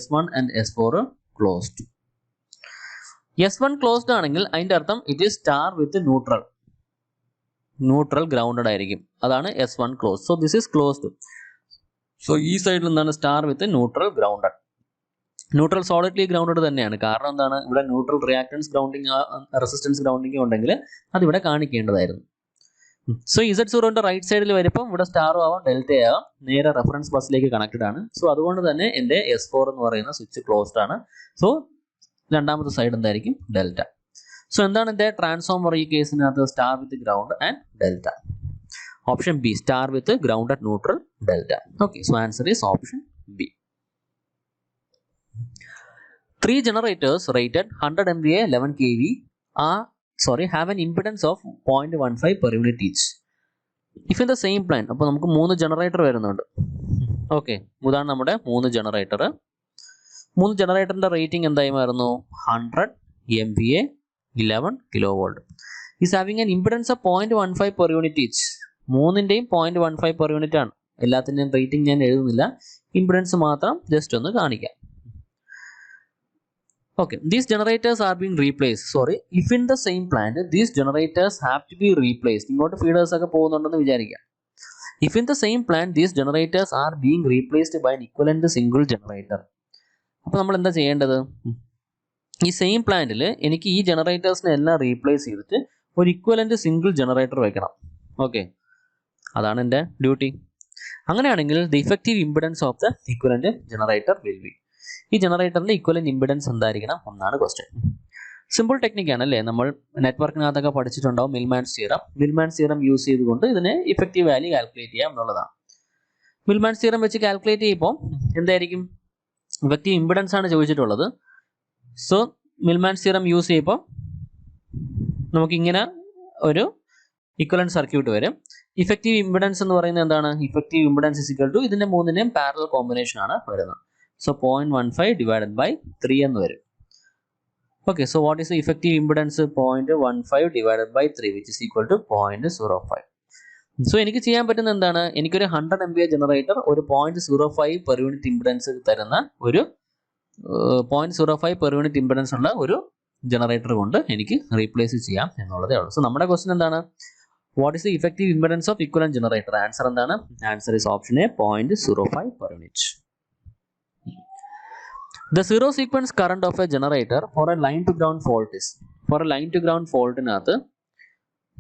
S1 and S4 closed. S1 closed ആണെങ്കിൽ അതിന്റെ അർത്ഥം it is star with neutral grounded ആയിരിക്കും. അതാണ് S1 close. So this is closed. So ഈ സൈഡിൽ എന്താണ്? സ്റ്റാർ വിത്ത് ന്യൂട്രൽ ഗ്രൗണ്ടഡ്. ന്യൂട്രൽ സോളിഡ്ലി ഗ്രൗണ്ടഡ് തന്നെയാണ്. കാരണം എന്താണ്? ഇവിടെ neutral reactance grounding resistance grounding ഉണ്ടെങ്കിൽ അതിവിടെ കാണിക്കേണ്ടതായിരുന്നു. സോ Z0ന്റെ റൈറ്റ് സൈഡിൽ വരുമ്പോൾ ഇവിടെ സ്റ്റാറും ആവാം ഡെൽറ്റ ആവാം, നേരെ റെഫറൻസ് ബസ്സിലേക്ക് കണക്റ്റഡ് ആണ്. സോ അതുകൊണ്ട് തന്നെ എൻ്റെ S4 എന്ന് പറയുന്ന സ്വിച്ച് ക്ലോസ്ഡ് ആണ്. സോ രണ്ടാമത്തെ സൈഡ് എന്തായിരിക്കും? ഡെൽറ്റ. സോ എന്താണ് എൻ്റെ ട്രാൻസ്ഫോമർ ഈ കേസിനകത്ത്? Star with ground and delta. Option B, star with ground at neutral delta. Okay, so answer is option B. Three generators rated 100 MVA 11 kV have an impedance of 0.15 per unit each. If in the same plant, അപ്പോൾ നമുക്ക് 3 generator വരുന്നുണ്ട്. Okay, ഇതാണ് നമ്മുടെ 3 generator. 3 ജനറേറ്ററിന്റെ rating എന്തായി മാറുന്നു? 100 MVA 11 kV. Is having an impedance of 0.15 per unit each. മൂന്നിൻ്റെയും 0.15 per unit ആണ്. എല്ലാത്തിൻ്റെയും റേറ്റിംഗ് ഞാൻ എഴുതുന്നില്ല, ഇംപിഡൻസ് മാത്രം ജസ്റ്റ് ഒന്ന് കാണിക്കാം. Okay, these generators are being replaced. Sorry, if in the same plant, these generators have to be replaced. ഇങ്ങോട്ട് feeders ഒക്കെ പോകുന്നുണ്ടെന്ന് വിചാരിക്കാം. If in the same plant, these generators are being replaced by an equivalent single generator. അപ്പോൾ നമ്മൾ എന്താ ചെയ്യേണ്ടത്? ഈ same പ്ലാന്റിൽ എനിക്ക് ഈ ജനറേറ്റേഴ്സിനെ എല്ലാം റീപ്ലേസ് ചെയ്തിട്ട് ഒരു ഇക്വലന്റ് സിംഗിൾ ജനറേറ്റർ വെക്കണം. ഓക്കെ, അതാണ് എൻ്റെ ഡ്യൂട്ടി. അങ്ങനെയാണെങ്കിൽ the effective impedance of the equivalent generator will be, ഈ ജനറേറ്ററിന്റെ ഇക്വലന്റ് ഇംപിഡൻസ് എന്തായിരിക്കണം എന്നാണ് ക്വസ്റ്റ്യൻ. സിമ്പിൾ ടെക്നിക്കാണ് അല്ലേ, നമ്മൾ നെറ്റ്വർക്കിനകത്തൊക്കെ പഠിച്ചിട്ടുണ്ടാവും. മിൽമാൻസ് തിയറം യൂസ് ചെയ്തുകൊണ്ട് ഇതിനെ ഇഫക്റ്റീവ് വാല്യൂ കാൽക്കുലേറ്റ് ചെയ്യാം എന്നുള്ളതാണ്. മിൽമാൻസ് തിയറം വെച്ച് കാൽക്കുലേറ്റ് ചെയ്യുമ്പോൾ എന്തായിരിക്കും? ഇഫക്റ്റീവ് ഇംപിഡൻസ് ആണ് ചോദിച്ചിട്ടുള്ളത്. സോ മിൽമാൻസ് തിയറം യൂസ് ചെയ്യുമ്പോൾ നമുക്കിങ്ങനെ ഒരു ഇക്വലന്റ് സർക്യൂട്ട് വരും. ഇഫക്റ്റീവ് ഇംപിഡൻസ് എന്ന് പറയുന്നത് എന്താണ്? Effective impedance is equal to ഇതിന്റെ മൂന്നിന്റെയും പാരലൽ കോമ്പിനേഷൻ ആണ് വരുന്നത്. സോ 0.15 ഡിവൈഡഡ് ബൈ 3 എന്ന് വരും. Okay, so what is the effective impedance? 0.15 divided by 3 which is equal to 0.05. So എനിക്ക് ചെയ്യാൻ പറ്റുന്ന എന്താണ്? എനിക്കൊരു 100 MVA ജനറേറ്റർ ഒരു 0.05 പെർ യൂണിറ്റ് ഇംപിഡൻസ് തരുന്ന ഒരു 0.05 പെർ യൂണിറ്റ് ഇംപിഡൻസ് ഉള്ള ഒരു ജനറേറ്റർ കൊണ്ട് എനിക്ക് റീപ്ലേസ് ചെയ്യാം എന്നുള്ളതേ ഉള്ളൂ. സോ നമ്മുടെ ക്വസ്റ്റൻ എന്താണ്? What is the effective impedance of equivalent generator? Answer എന്താണ്? Answer is option A 0.05 per unit. The zero sequence current of a generator for a line to ground fault is, for a line to ground faultiനകത്ത്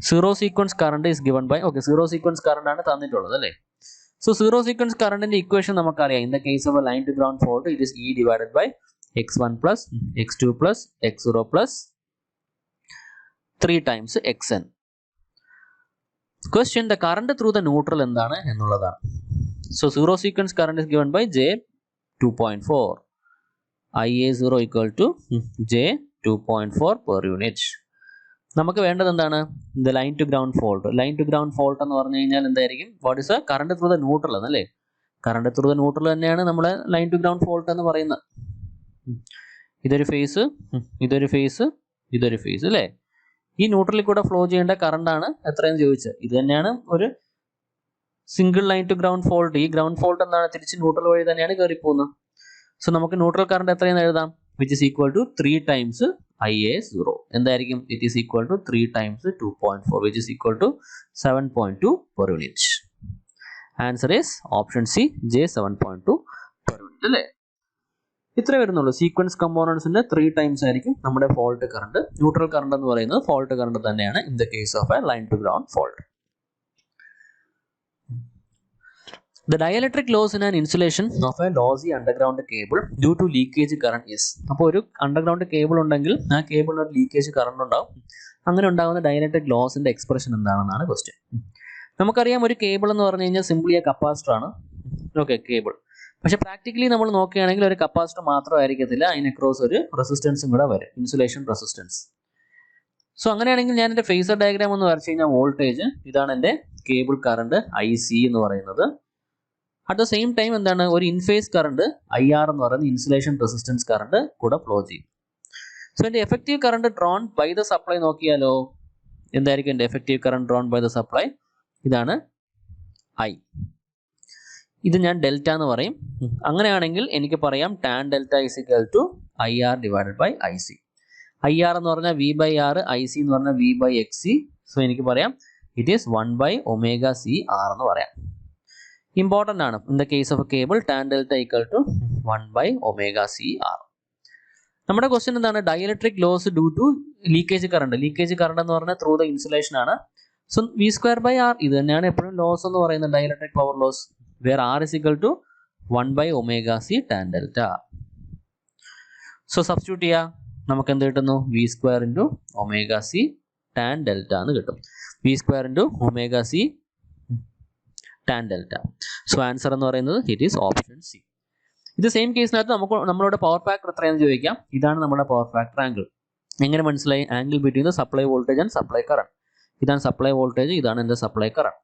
zero sequence current is given by, okay, zero sequence current ആണ് തന്നിട്ടുള്ളത് അല്ലേ. So zero sequence കറണ്ടിന്റെ equation നമുക്കറിയാം. In the case of a line to ground fault it is E divided by x1 plus x2 plus x0 plus 3 times xn. Question, the current through the neutral എന്താണ് എന്നുള്ളതാണ്. So zero sequence current is given by J 2.4, IA0 equal to J 2.4 per unit. നമുക്ക് വേണ്ടത് എന്താണ്? The line to ground fault. Line to ground fault എന്ന് പറഞ്ഞു കഴിഞ്ഞാൽ എന്തായിരിക്കും? What is a current through the neutral എന്നല്ലേ. കറണ്ട് ത്രൂ ദ ന്യൂട്രൽ തന്നെയാണ് നമ്മളെ ലൈൻ ടു ഗ്രൗണ്ട് ഫോൾട്ട് എന്ന് പറയുന്നത്. ഇതൊരു ഫേസ്, ഇതൊരു ഫേസ്, ഇതൊരു ഫേസ് അല്ലേ. ഈ ന്യൂട്രലിൽ കൂടെ ഫ്ലോ ചെയ്യേണ്ട കറണ്ട് ആണ് എത്രയെന്ന് ചോദിച്ചത്. ഇത് തന്നെയാണ് ഒരു single line to ground fault. ഈ ഗ്രൗണ്ട് ഫോൾട്ട് എന്താണ്? തിരിച്ച് ന്യൂട്രൽ വഴി തന്നെയാണ് കയറി പോകുന്നത്. സോ നമുക്ക് ന്യൂട്രൽ കറണ്ട് എത്രയെന്ന് എഴുതാം? Which is equal to 3 times IA0. എന്തായിരിക്കും? It is equal to 3 times 2.4 which is equal to 7.2 per unit. Answer is option C, J 7.2 per unit അല്ലേ. ഇത്രേ വരുന്നുള്ളൂ. സീക്വൻസ് കമ്പോണൻസിന്റെ 3 times ആയിരിക്കും നമ്മുടെ ഫോൾട്ട് കറണ്ട്. ന്യൂട്രൽ കറണ്ട് എന്ന് പറയുന്നത് ഫോൾട്ട് കറണ്ട് തന്നെയാണ് in the case of a line to ground fault. The dielectric loss in an insulation of a lossy underground cable due to leakage current is. അപ്പോൾ ഒരു underground cable ഉണ്ടെങ്കിൽ ആ കേബിളിന് ഒരു leakage current ഉണ്ടാവും. അങ്ങനെ ഉണ്ടാകുന്ന dielectric ലോസിന്റെ expression എന്താണെന്നാണ് question. നമുക്കറിയാം ഒരു കേബിൾ എന്ന് പറഞ്ഞു കഴിഞ്ഞാൽ സിംപ്ലി ആ കപ്പാസിറ്റർ ആണ്. Okay, cable. പക്ഷെ പ്രാക്ടിക്കലി നമ്മൾ നോക്കുകയാണെങ്കിൽ ഒരു കപ്പാസിറ്റർ മാത്രമായിരിക്കത്തില്ല, അതിന് അക്രോസ് ഒരു റെസിസ്റ്റൻസും കൂടെ വരും, ഇൻസുലേഷൻ റെസിസ്റ്റൻസ്. സോ അങ്ങനെയാണെങ്കിൽ ഞാൻ എൻ്റെ ഫേസർ ഡയഗ്രാം ഒന്ന് വരച്ചു കഴിഞ്ഞാൽ വോൾട്ടേജ് ഇതാണ് എൻ്റെ കേബിൾ കറണ്ട് IC എന്ന് പറയുന്നത്. അറ്റ് ദ സെയിം ടൈം എന്താണ്? ഒരു ഇൻഫേസ് കറണ്ട് IR എന്ന് പറയുന്നത് ഇൻസുലേഷൻ റെസിസ്റ്റൻസ് കറണ്ട് കൂടെ ഫ്ലോ ചെയ്യും. സോ എൻ്റെ effective current drawn by the supply നോക്കിയാലോ എന്തായിരിക്കും? എൻ്റെ effective current drawn by the supply ഇതാണ് I. ഇത് ഞാൻ ഡെൽറ്റ എന്ന് പറയും. അങ്ങനെയാണെങ്കിൽ എനിക്ക് പറയാം tan delta is equal to IR divided by IC. IR എന്ന് പറഞ്ഞാൽ V/R, IC എന്ന് പറഞ്ഞാൽ V/XC. സോ എനിക്ക് പറയാം ഇറ്റ് ഈസ് 1/ωCR എന്ന് പറയാം. ഇമ്പോർട്ടൻ്റ് ആണ്. In the case of a cable tan delta equal to 1/ωCR. നമ്മുടെ ക്വസ്റ്റ്യൻ എന്താണ്? Dielectric loss due to leakage current. Leakage current എന്ന് പറഞ്ഞാൽ ത്രൂ ദ ഇൻസുലേഷൻ ആണ്. സോ V²/R ഇത് തന്നെയാണ് എപ്പോഴും ലോസ് എന്ന് പറയുന്നത്, dielectric power loss. Where R is equal to 1/ωC tan delta. സോ സബ്സ്റ്റിറ്റ്യൂട്ട് ചെയ്യാം. നമുക്ക് എന്ത് കിട്ടുന്നു? V² × ωC tan delta എന്ന് കിട്ടും. V² × ωC tan delta. So answer എന്ന് പറയുന്നത് ഇറ്റ് ഈസ് ഓപ്ഷൻ സി. ഇത് സെയിം കേസിനകത്ത് നമ്മളോട് പവർ ഫാക്ടർ എത്രയാണെന്ന് ചോദിക്കാം. ഇതാണ് നമ്മുടെ പവർ ഫാക്ടർ ആംഗിൾ. എങ്ങനെ മനസ്സിലായി? Angle between the supply voltage and supply current. ഇതാണ് സപ്ലൈ വോൾട്ടേജ്, ഇതാണ് എൻ്റെ supply current.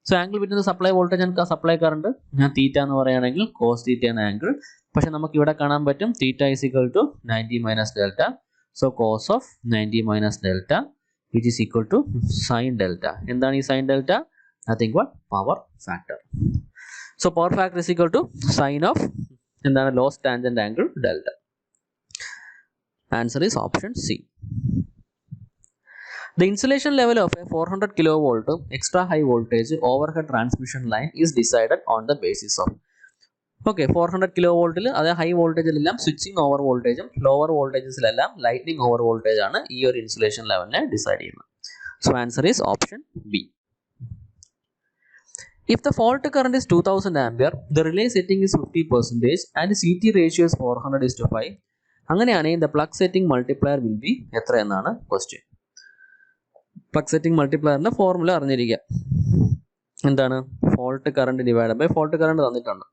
So angle between the supply voltage and supply current ഞാൻ തീറ്റ എന്ന് പറയുകയാണെങ്കിൽ കോസ് തീറ്റ ആണ് ആംഗിൾ. പക്ഷെ നമുക്ക് ഇവിടെ കാണാൻ പറ്റും theta is equal to 90 minus delta. So cos of 90 minus delta which is equal to sine delta. എന്താണ് ഈ sine delta? Nothing but power factor. So power factor is equal to sine of എന്താണ് loss tangent angle delta. Answer is option C. The insulation level of a 400 kilovolt extra high voltage overhead transmission line is decided on the basis of. Okay, 400 kilovolt അതേ high വോൾട്ടേജിലെല്ലാം switching over വോൾട്ടേജും lower വോൾട്ടേജസിലെല്ലാം lightning over voltage ആണ് ഈ ഒരു insulation ലെവലിനെ decide ചെയ്യുന്നത്. So answer is option B. If the fault current is 2000 ampere, the relay setting is 50% and CT ratio is 400:5. അങ്ങനെയാണെങ്കിൽ the plug setting multiplier will be എത്ര എന്നാണ് question. Plug setting മൾട്ടിപ്ലയറിന്റെ formula അറിഞ്ഞിരിക്കുക. എന്താണ്? Fault current divide by fault current തന്നിട്ടുണ്ട്.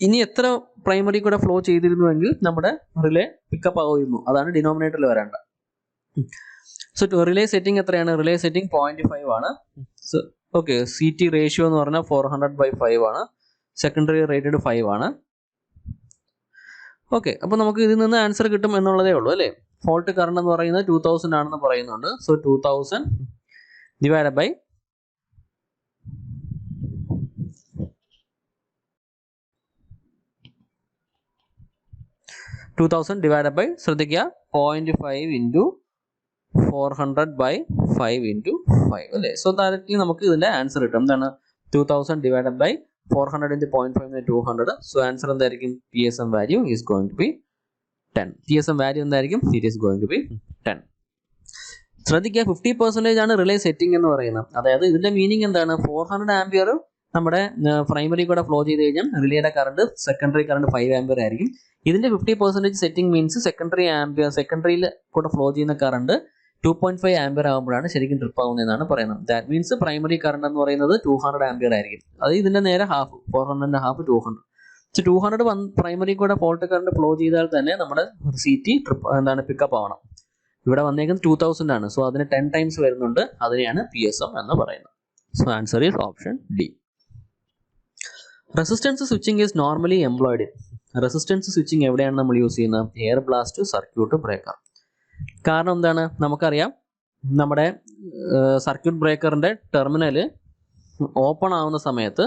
ഇനി എത്ര primary കൂടെ ഫ്ലോ ചെയ്തിരുന്നുവെങ്കിൽ നമ്മുടെ റിലേ പിക്കപ്പ് ആകുന്നു, അതാണ് ഡിനോമിനേറ്ററിൽ വരേണ്ട. സോ റിലേ സെറ്റിംഗ് എത്രയാണ്? റിലേ സെറ്റിംഗ് 0.5 ആണ്. ഓക്കെ, CT റേഷ്യോ എന്ന് പറഞ്ഞാൽ 400/5 ആണ്. സെക്കൻഡറി റേറ്റഡ് 5 ആണ്. ഓക്കെ, അപ്പോൾ നമുക്ക് ഇതിൽ നിന്ന് ആൻസർ കിട്ടും എന്നുള്ളതേ ഉള്ളൂ അല്ലേ. ഫോൾട്ട് കറണ്ട് എന്ന് പറയുന്നത് 2000 ആണെന്ന് പറയുന്നുണ്ട്. So 2000 divide by 2000 divide by ശ്രദ്ധിക്കുക 0.5 ഇൻറ്റു 400/5 ഇൻറ്റു 5 അല്ലേ. സോ ഡയറക്റ്റ്ലി നമുക്ക് ഇതിൻ്റെ ആൻസർ കിട്ടും. എന്താണ്? 2000 divide by 400 into 0.5 200. So answer എന്തായിരിക്കും? PSM value is going to be 10. PSM value എന്തായിരിക്കും? It is going to be 10. ശ്രദ്ധിക്കുക, 50% ആണ് റിലേ സെറ്റിംഗ് എന്ന് പറയുന്നത്. അതായത് ഇതിന്റെ മീനിങ് എന്താണ്? 400 ആംപിയർ നമ്മുടെ പ്രൈമറി കൂടെ ഫ്ലോ ചെയ്ത് കഴിഞ്ഞാൽ റിലേയുടെ കറണ്ട് സെക്കൻഡറി കറണ്ട് 5 ആംപിയർ ആയിരിക്കും. ഇതിന്റെ 50% സെറ്റിംഗ് മീൻസ് സെക്കൻഡറിയിൽ കൂടെ ഫ്ലോ ചെയ്യുന്ന കറണ്ട് 2.5 ആംപിയർ ആകുമ്പോഴാണ് ശരിക്കും ട്രിപ്പ് ആവുന്നതെന്നാണ് പറയുന്നത്. ദാറ്റ് മീൻസ് പ്രൈമറി കറണ്ട് എന്ന് പറയുന്നത് 200 ആംപിയർ ആയിരിക്കും. അത് ഇതിന്റെ നേരെ ഹാഫ്, 400 ഹാഫ് 200. സോ 200 പ്രൈമറി കൂടെ ഫോൾട്ട് കറണ്ട് ഫ്ലോ ചെയ്താൽ തന്നെ നമ്മുടെ CT ട്രിപ്പ് എന്താണ് പിക്കപ്പ് ആവണം. ഇവിടെ വന്നേക്കുന്നത് 2000 ആണ്. സോ അതിന് 10 ടൈംസ് വരുന്നുണ്ട്. അതിനെയാണ് PSM എന്ന് പറയുന്നത്. So answer is option D. Resistance switching is normally employed. Resistance switching എവിടെയാണ് നമ്മൾ യൂസ് ചെയ്യുന്നത്? Air blast circuit breaker. കാരണം എന്താണ്? നമുക്കറിയാം, നമ്മുടെ സർക്യൂട്ട് ബ്രേക്കറിന്റെ ടെർമിനൽ ഓപ്പൺ ആവുന്ന സമയത്ത്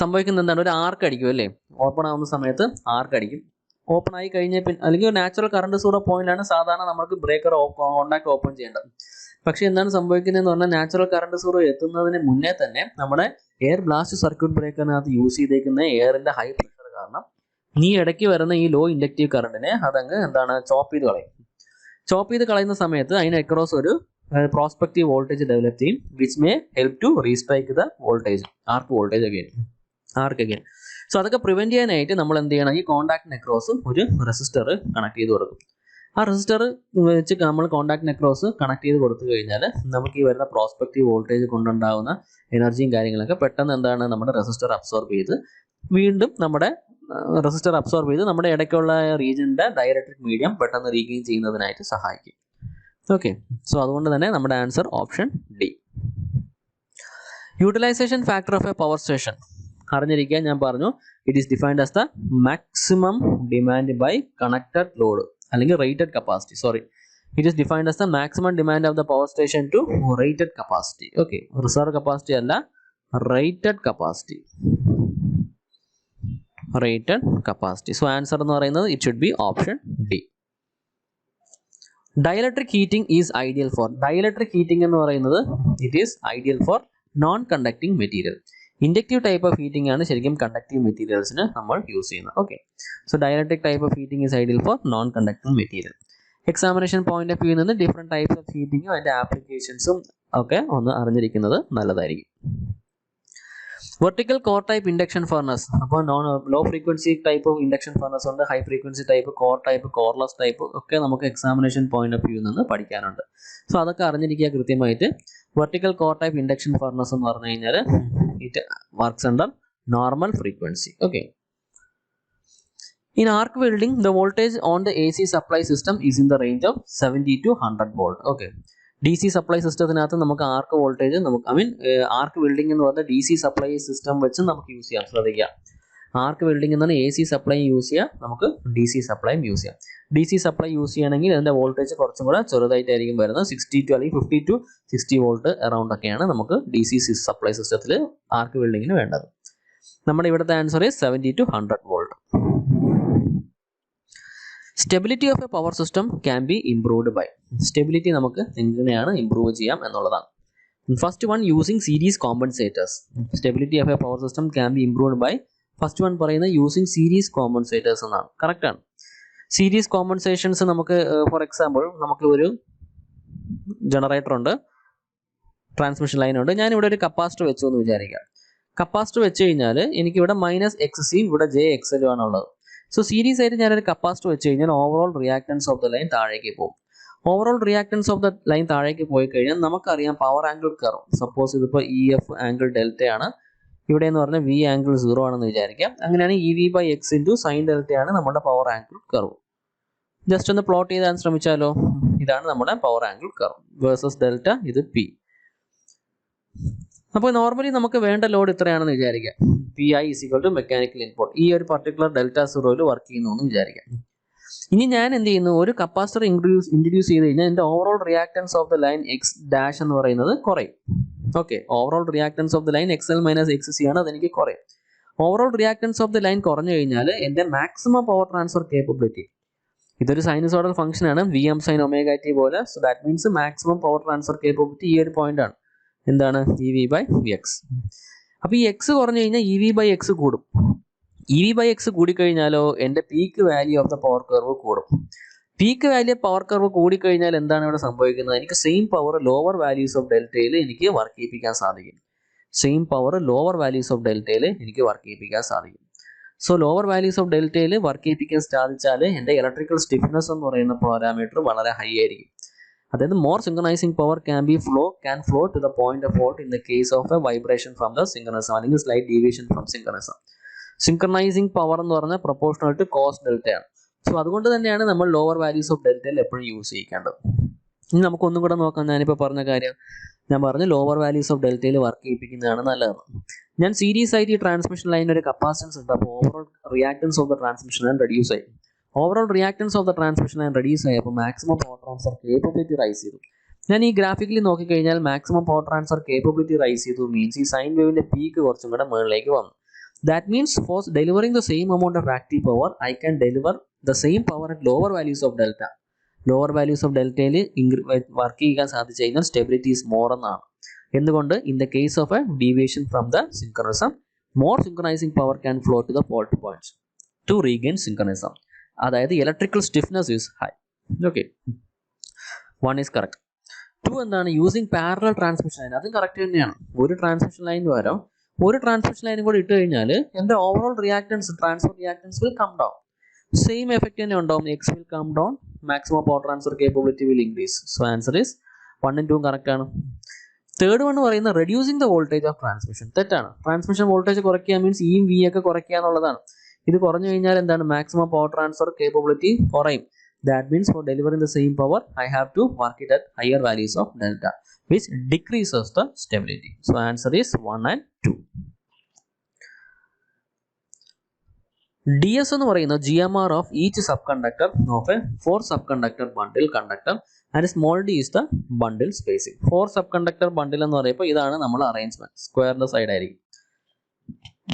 സംഭവിക്കുന്നത് എന്താണ്? ഒരു ആർക്ക് അടിക്കും അല്ലേ. ഓപ്പൺ ആവുന്ന സമയത്ത് ആർക്ക് അടിക്കും. ഓപ്പൺ ആയി കഴിഞ്ഞാൽ അല്ലെങ്കിൽ നാച്ചുറൽ കറണ്ട് സീറോ പോയിന്റാണ് സാധാരണ നമുക്ക് ബ്രേക്കർ കോണ്ടാക്ട് ഓപ്പൺ ചെയ്യേണ്ടത്. പക്ഷെ എന്താണ് സംഭവിക്കുന്നതെന്ന് പറഞ്ഞാൽ നാച്ചുറൽ കറണ്ട് സീറോ എത്തുന്നതിന് മുന്നേ തന്നെ നമ്മുടെ എയർ ബ്ലാസ്റ്റ് സർക്യൂട്ട് ബ്രേക്കറിനകത്ത് യൂസ് ചെയ്തേക്കുന്ന എയറിന്റെ ഹൈ പ്രഷർ കാരണം ഈ ഇടയ്ക്ക് വരുന്ന ഈ ലോ ഇൻഡക്റ്റീവ് കറണ്ടിനെ അതങ്ങ് എന്താണ് ചോപ്പ് ചെയ്ത് കളയുന്ന സമയത്ത് അതിന് അക്രോസ് ഒരു പ്രോസ്പെക്റ്റീവ് വോൾട്ടേജ് ഡെവലപ്പ് ചെയ്യും, which may help to restrike the voltage arc again. So അതൊക്കെ പ്രിവെന്റ് ചെയ്യാനായിട്ട് നമ്മൾ എന്ത് ചെയ്യണം? ഈ കോണ്ടാക്ടിന് അക്രോസ് ഒരു റെസിസ്റ്റർ കണക്ട് ചെയ്ത് കൊടുക്കും. ആ റെസിസ്റ്റർ വെച്ച് നമ്മൾ കോണ്ടാക്ടിന് അക്രോസ് കണക്ട് ചെയ്ത് കൊടുത്തു കഴിഞ്ഞാൽ നമുക്ക് ഈ വരുന്ന പ്രോസ്പെക്റ്റീവ് വോൾട്ടേജ് കൊണ്ടുണ്ടാവുന്ന എനർജിയും കാര്യങ്ങളൊക്കെ പെട്ടെന്ന് എന്താണ് നമ്മുടെ റെസിസ്റ്റർ അബ്സോർബ് ചെയ്ത് വീണ്ടും നമ്മുടെ ഇടയ്ക്കുള്ള റീജിയന്റെ ഡൈഇലക്ട്രിക് മീഡിയം പെട്ടെന്ന് റീഗെയിൻ ചെയ്യുന്നതിനായിട്ട് സഹായിക്കും. ഓക്കെ, സോ അതുകൊണ്ട് തന്നെ നമ്മുടെ answer option D. Utilisation factor of a power station അറിഞ്ഞിരിക്കാൻ ഞാൻ പറഞ്ഞു. It is defined as the maximum demand by connected load അല്ലെങ്കിൽ rated capacity. It is defined as the maximum demand of the power station to rated capacity. Okay, reserve capacity അല്ല, rated capacity. So answer എന്ന് പറയുന്നത് it should be option D. Dielectric heating is ideal for. Dielectric heating എന്ന് പറയുന്നത് it is ideal for non conducting material. Inductive type of heating ആണ് ശരിക്കും conductive മെറ്റീരിയൽസിന് നമ്മൾ use ചെയ്യുന്നത്. Okay, so dielectric type of heating is ideal for non conducting material. Examination point of view നിന്ന് different types of ഹീറ്റിംഗും അതിന്റെ ആപ്ലിക്കേഷൻസും ഒക്കെ ഒന്ന് അറിഞ്ഞിരിക്കുന്നത് നല്ലതായിരിക്കും. Vertical core type induction furnace. അപ്പോൾ low frequency type of induction furnace ഉണ്ട്, high frequency type, core type, coreless type ഒക്കെ നമുക്ക് എക്സാമിനേഷൻ പോയിന്റ് ഓഫ് വ്യൂ നിന്ന് പഠിക്കാനുണ്ട്. സോ അതൊക്കെ അറിഞ്ഞിരിക്കുക കൃത്യമായിട്ട്. Vertical core type induction furnace എന്ന് പറഞ്ഞു കഴിഞ്ഞാൽ it works under normal frequency. Okay. In arc welding, the voltage on the AC supply system is in the range of 70 to 100 volt. Okay. DC supply സിസ്റ്റത്തിനകത്ത് നമുക്ക് ആർക്ക് voltage arc welding എന്ന് പറഞ്ഞാൽ DC supply system വെച്ച് നമുക്ക് use ചെയ്യാം. ശ്രദ്ധിക്കുക, arc welding എന്ന് പറഞ്ഞാൽ AC supply use ചെയ്യാം, നമുക്ക് DC സപ്ലൈയും യൂസ് ചെയ്യാം. DC സപ്ലൈ യൂസ് ചെയ്യണമെങ്കിൽ അതിൻ്റെ വോൾട്ടേജ് കുറച്ചും കൂടെ ചെറുതായിട്ടായിരിക്കും വരുന്നത്. 60 to അല്ലെങ്കിൽ 50 to 60 വോൾട്ട് അറൗണ്ട് ഒക്കെയാണ് നമുക്ക് DC സപ്ലൈ സിസ്റ്റത്തിൽ ആർക്ക് വെൽഡിങ്ങിന് വേണ്ടത്. നമ്മുടെ ഇവിടുത്തെ answer 70 to 100 volt. Stability of a power system can be improved by. സ്റ്റെബിലിറ്റി നമുക്ക് എങ്ങനെയാണ് ഇംപ്രൂവ് ചെയ്യാം എന്നുള്ളതാണ്. First one, using series compensators. Stability of a power system can be improved by first one പറയുന്നത് യൂസിങ് സീരീസ് കോമ്പൻസേറ്റേഴ്സ് എന്നാണ്. കറക്റ്റാണ്. Series compensations നമുക്ക് for example നമുക്ക് ഒരു ജനറേറ്റർ ഉണ്ട്, ട്രാൻസ്മിഷൻ ലൈൻ ഉണ്ട്. ഞാനിവിടെ ഒരു കപ്പാസിറ്റർ വെച്ചു എന്ന് വിചാരിക്കാം. കപ്പാസിറ്റർ വെച്ച് കഴിഞ്ഞാൽ എനിക്കിവിടെ -XC ഇവിടെ JXL ആണുള്ളത്. സോ സീരീസ് ആയിട്ട് ഞാനൊരു കപ്പാസിറ്റർ വെച്ച് കഴിഞ്ഞാൽ overall reactance of the line താഴേക്ക് പോകും. Overall reactance of the line താഴേക്ക് പോയി കഴിഞ്ഞാൽ നമുക്കറിയാം പവർ ആംഗിൾ കർവ്. സപ്പോസ് ഇതിപ്പോൾ EF ആംഗിൾ ഡെൽറ്റ ആണ്, ഇവിടെ എന്ന് പറഞ്ഞാൽ V ആംഗിൾ 0 ആണെന്ന് വിചാരിക്കാം. അങ്ങനെയാണെങ്കിൽ EV/X ഇൻറ്റു സൈൻ ഡെൽറ്റ ആണ് നമ്മുടെ പവർ ആംഗിൾ കർവ്. ജസ്റ്റ് ഒന്ന് പ്ലോട്ട് ചെയ്താൻ ശ്രമിച്ചാലോ. ഇതാണ് നമ്മുടെ power angle curve versus delta, ഇത് P. അപ്പോൾ നോർമലി നമുക്ക് വേണ്ട ലോഡ് ഇത്രയാണെന്ന് വിചാരിക്കാം. PI = mechanical input. ഈ ഒരു പർട്ടിക്കുലർ Δ0 വർക്ക് ചെയ്യുന്നു എന്ന് വിചാരിക്കാം. ഇനി ഞാൻ എന്ത് ചെയ്യുന്നു, ഒരു കപ്പാസിറ്റർ ഇൻട്രൊഡ്യൂസ് ചെയ്ത് കഴിഞ്ഞാൽ എൻ്റെ overall reactance of the line X' എന്ന് പറയുന്നത് കുറയും. Okay, overall reactance of the line XL - XC ആണ്, അതെനിക്ക് കുറയും. Overall reactance of the line കുറഞ്ഞു കഴിഞ്ഞാൽ എൻ്റെ മാക്സിമം പവർ ട്രാൻസ്ഫർ കേപ്പബിലിറ്റി, ഇതൊരു സൈനസോഡൽ ഫംഗ്ഷൻ ആണ്, Vm sin ωt പോലെ. So that means maximum power transfer capability ഈ ഒരു പോയിന്റ് ആണ്. എന്താണ്? EV/X. അപ്പോൾ ഈ X കുറഞ്ഞു കഴിഞ്ഞാൽ EV/X കൂടും. EV/X കൂടിക്കഴിഞ്ഞാലോ എൻ്റെ peak value of the power curve കൂടും. പീക്ക് വാല്യൂ പവർ കർവ് കൂടിക്കഴിഞ്ഞാൽ എന്താണ് ഇവിടെ സംഭവിക്കുന്നത്? എനിക്ക് same power lower values of ഡെൽറ്റയിൽ എനിക്ക് വർക്ക് ചെയ്യിപ്പിക്കാൻ സാധിക്കും. Same power lower values of ഡെൽറ്റയിൽ എനിക്ക് വർക്ക് ചെയ്യിപ്പിക്കാൻ സാധിക്കും. സോ ലോവർ വാല്യൂസ് ഓഫ് ഡെൽറ്റയിൽ വർക്ക് ചെയ്യിപ്പിക്കാൻ സാധിച്ചാൽ എൻ്റെ ഇലക്ട്രിക്കൽ സ്റ്റിഫ്നെസ് എന്ന് പറയുന്ന പാരാമീറ്റർ വളരെ ഹൈ ആയിരിക്കും. അതായത് more synchronising power can flow to the point of വോട്ട് in the case of a vibration from the synchronism അല്ലെങ്കിൽ slight deviation from synchronism. Synchronising power എന്ന് പറഞ്ഞാൽ പ്രൊപ്പോർഷണൽ ടു കോസ് ഡെൽറ്റയാണ്. സോ അതുകൊണ്ട് തന്നെയാണ് നമ്മൾ ലോവർ വാല്യൂസ് ഓഫ് ഡെൽറ്റയിൽ എപ്പോഴും use ചെയ്യേണ്ടത്. ഇനി നമുക്കൊന്നും കൂടെ നോക്കാം. ഞാനിപ്പോൾ പറഞ്ഞ കാര്യം ഞാൻ പറഞ്ഞു, ലോവർ വാല്യൂസ് ഓഫ് ഡെൽറ്റയിൽ വർക്ക് ചെയ്യിപ്പിക്കുന്നതാണ് നല്ലത്. ഞാൻ സീരീസ് ആയിട്ട് ഈ ട്രാൻസ്മിഷൻ ലൈനിൽ ഒരു കപ്പാസിറ്റൻസ് ഉണ്ട്. അപ്പോൾ overall reactance of the transmission line reduce ആയി. Overall reactance of the transmission line reduce ആയി. അപ്പോൾ maximum power transfer capability rise ചെയ്തു. ഞാൻ ഈ ഗ്രാഫിക്കലി നോക്കിക്കഴിഞ്ഞാൽ maximum power transfer capability rise ചെയ്തു മീൻസ് ഈ സൈൻ വേവിന്റെ പീക്ക് കുറച്ചും കൂടെ മുകളിലേക്ക് വന്നു. That means for delivering the same amount of active power I can deliver the same power at lower values of delta. Lower values of ഡെൽറ്റയിൽ work ചെയ്യാൻ സാധിച്ചു കഴിഞ്ഞാൽ സ്റ്റെബിലിറ്റി ഈസ് മോർ എന്നാണ്. എന്തുകൊണ്ട്? In the case of a deviation from the synchronism, more synchronising power can flow to the fault points to regain synchronism. അതായത് electrical stiffness is high. Okay, 1 is correct. 2 എന്താണ്? Using parallel transmission line. അതും correct തന്നെയാണ്. ഒരു transmission line പകരം ഒരു transmission ലൈനും കൂടി ഇട്ട് കഴിഞ്ഞാൽ എൻ്റെ overall reactance transfer reactance will come down. Same effect തന്നെ ഉണ്ടാവും. X will come down, maximum power transfer capability will increase. So answer is 1 and 2 correct ആണ്. തേർഡ് വൺ പറയുന്നത് reducing the voltage of transmission. തെറ്റാണ്. Transmission voltage കുറയ്ക്കുക means ഈ V ഒക്കെ കുറയ്ക്കുക എന്നുള്ളതാണ്. ഇത് കുറഞ്ഞു കഴിഞ്ഞാൽ എന്താണ്? മാക്സിമം പവർ ട്രാൻസ്ഫർ കേപ്പബിലിറ്റി കുറയും. That means for delivering the same power, I have to work it at higher values of delta, which decreases the stability. So answer is 1 and 2. DS എന്ന് പറയുന്നത് GMR of each subconductor of a 4 subconductor bundle conductor and small d is the bundle spacing. 4 subconductor bundle എന്ന് പറയുമ്പോൾ ഇതാണ് നമ്മൾ arrangement. സ്ക്വയറിന്റെ side ആയിരിക്കും.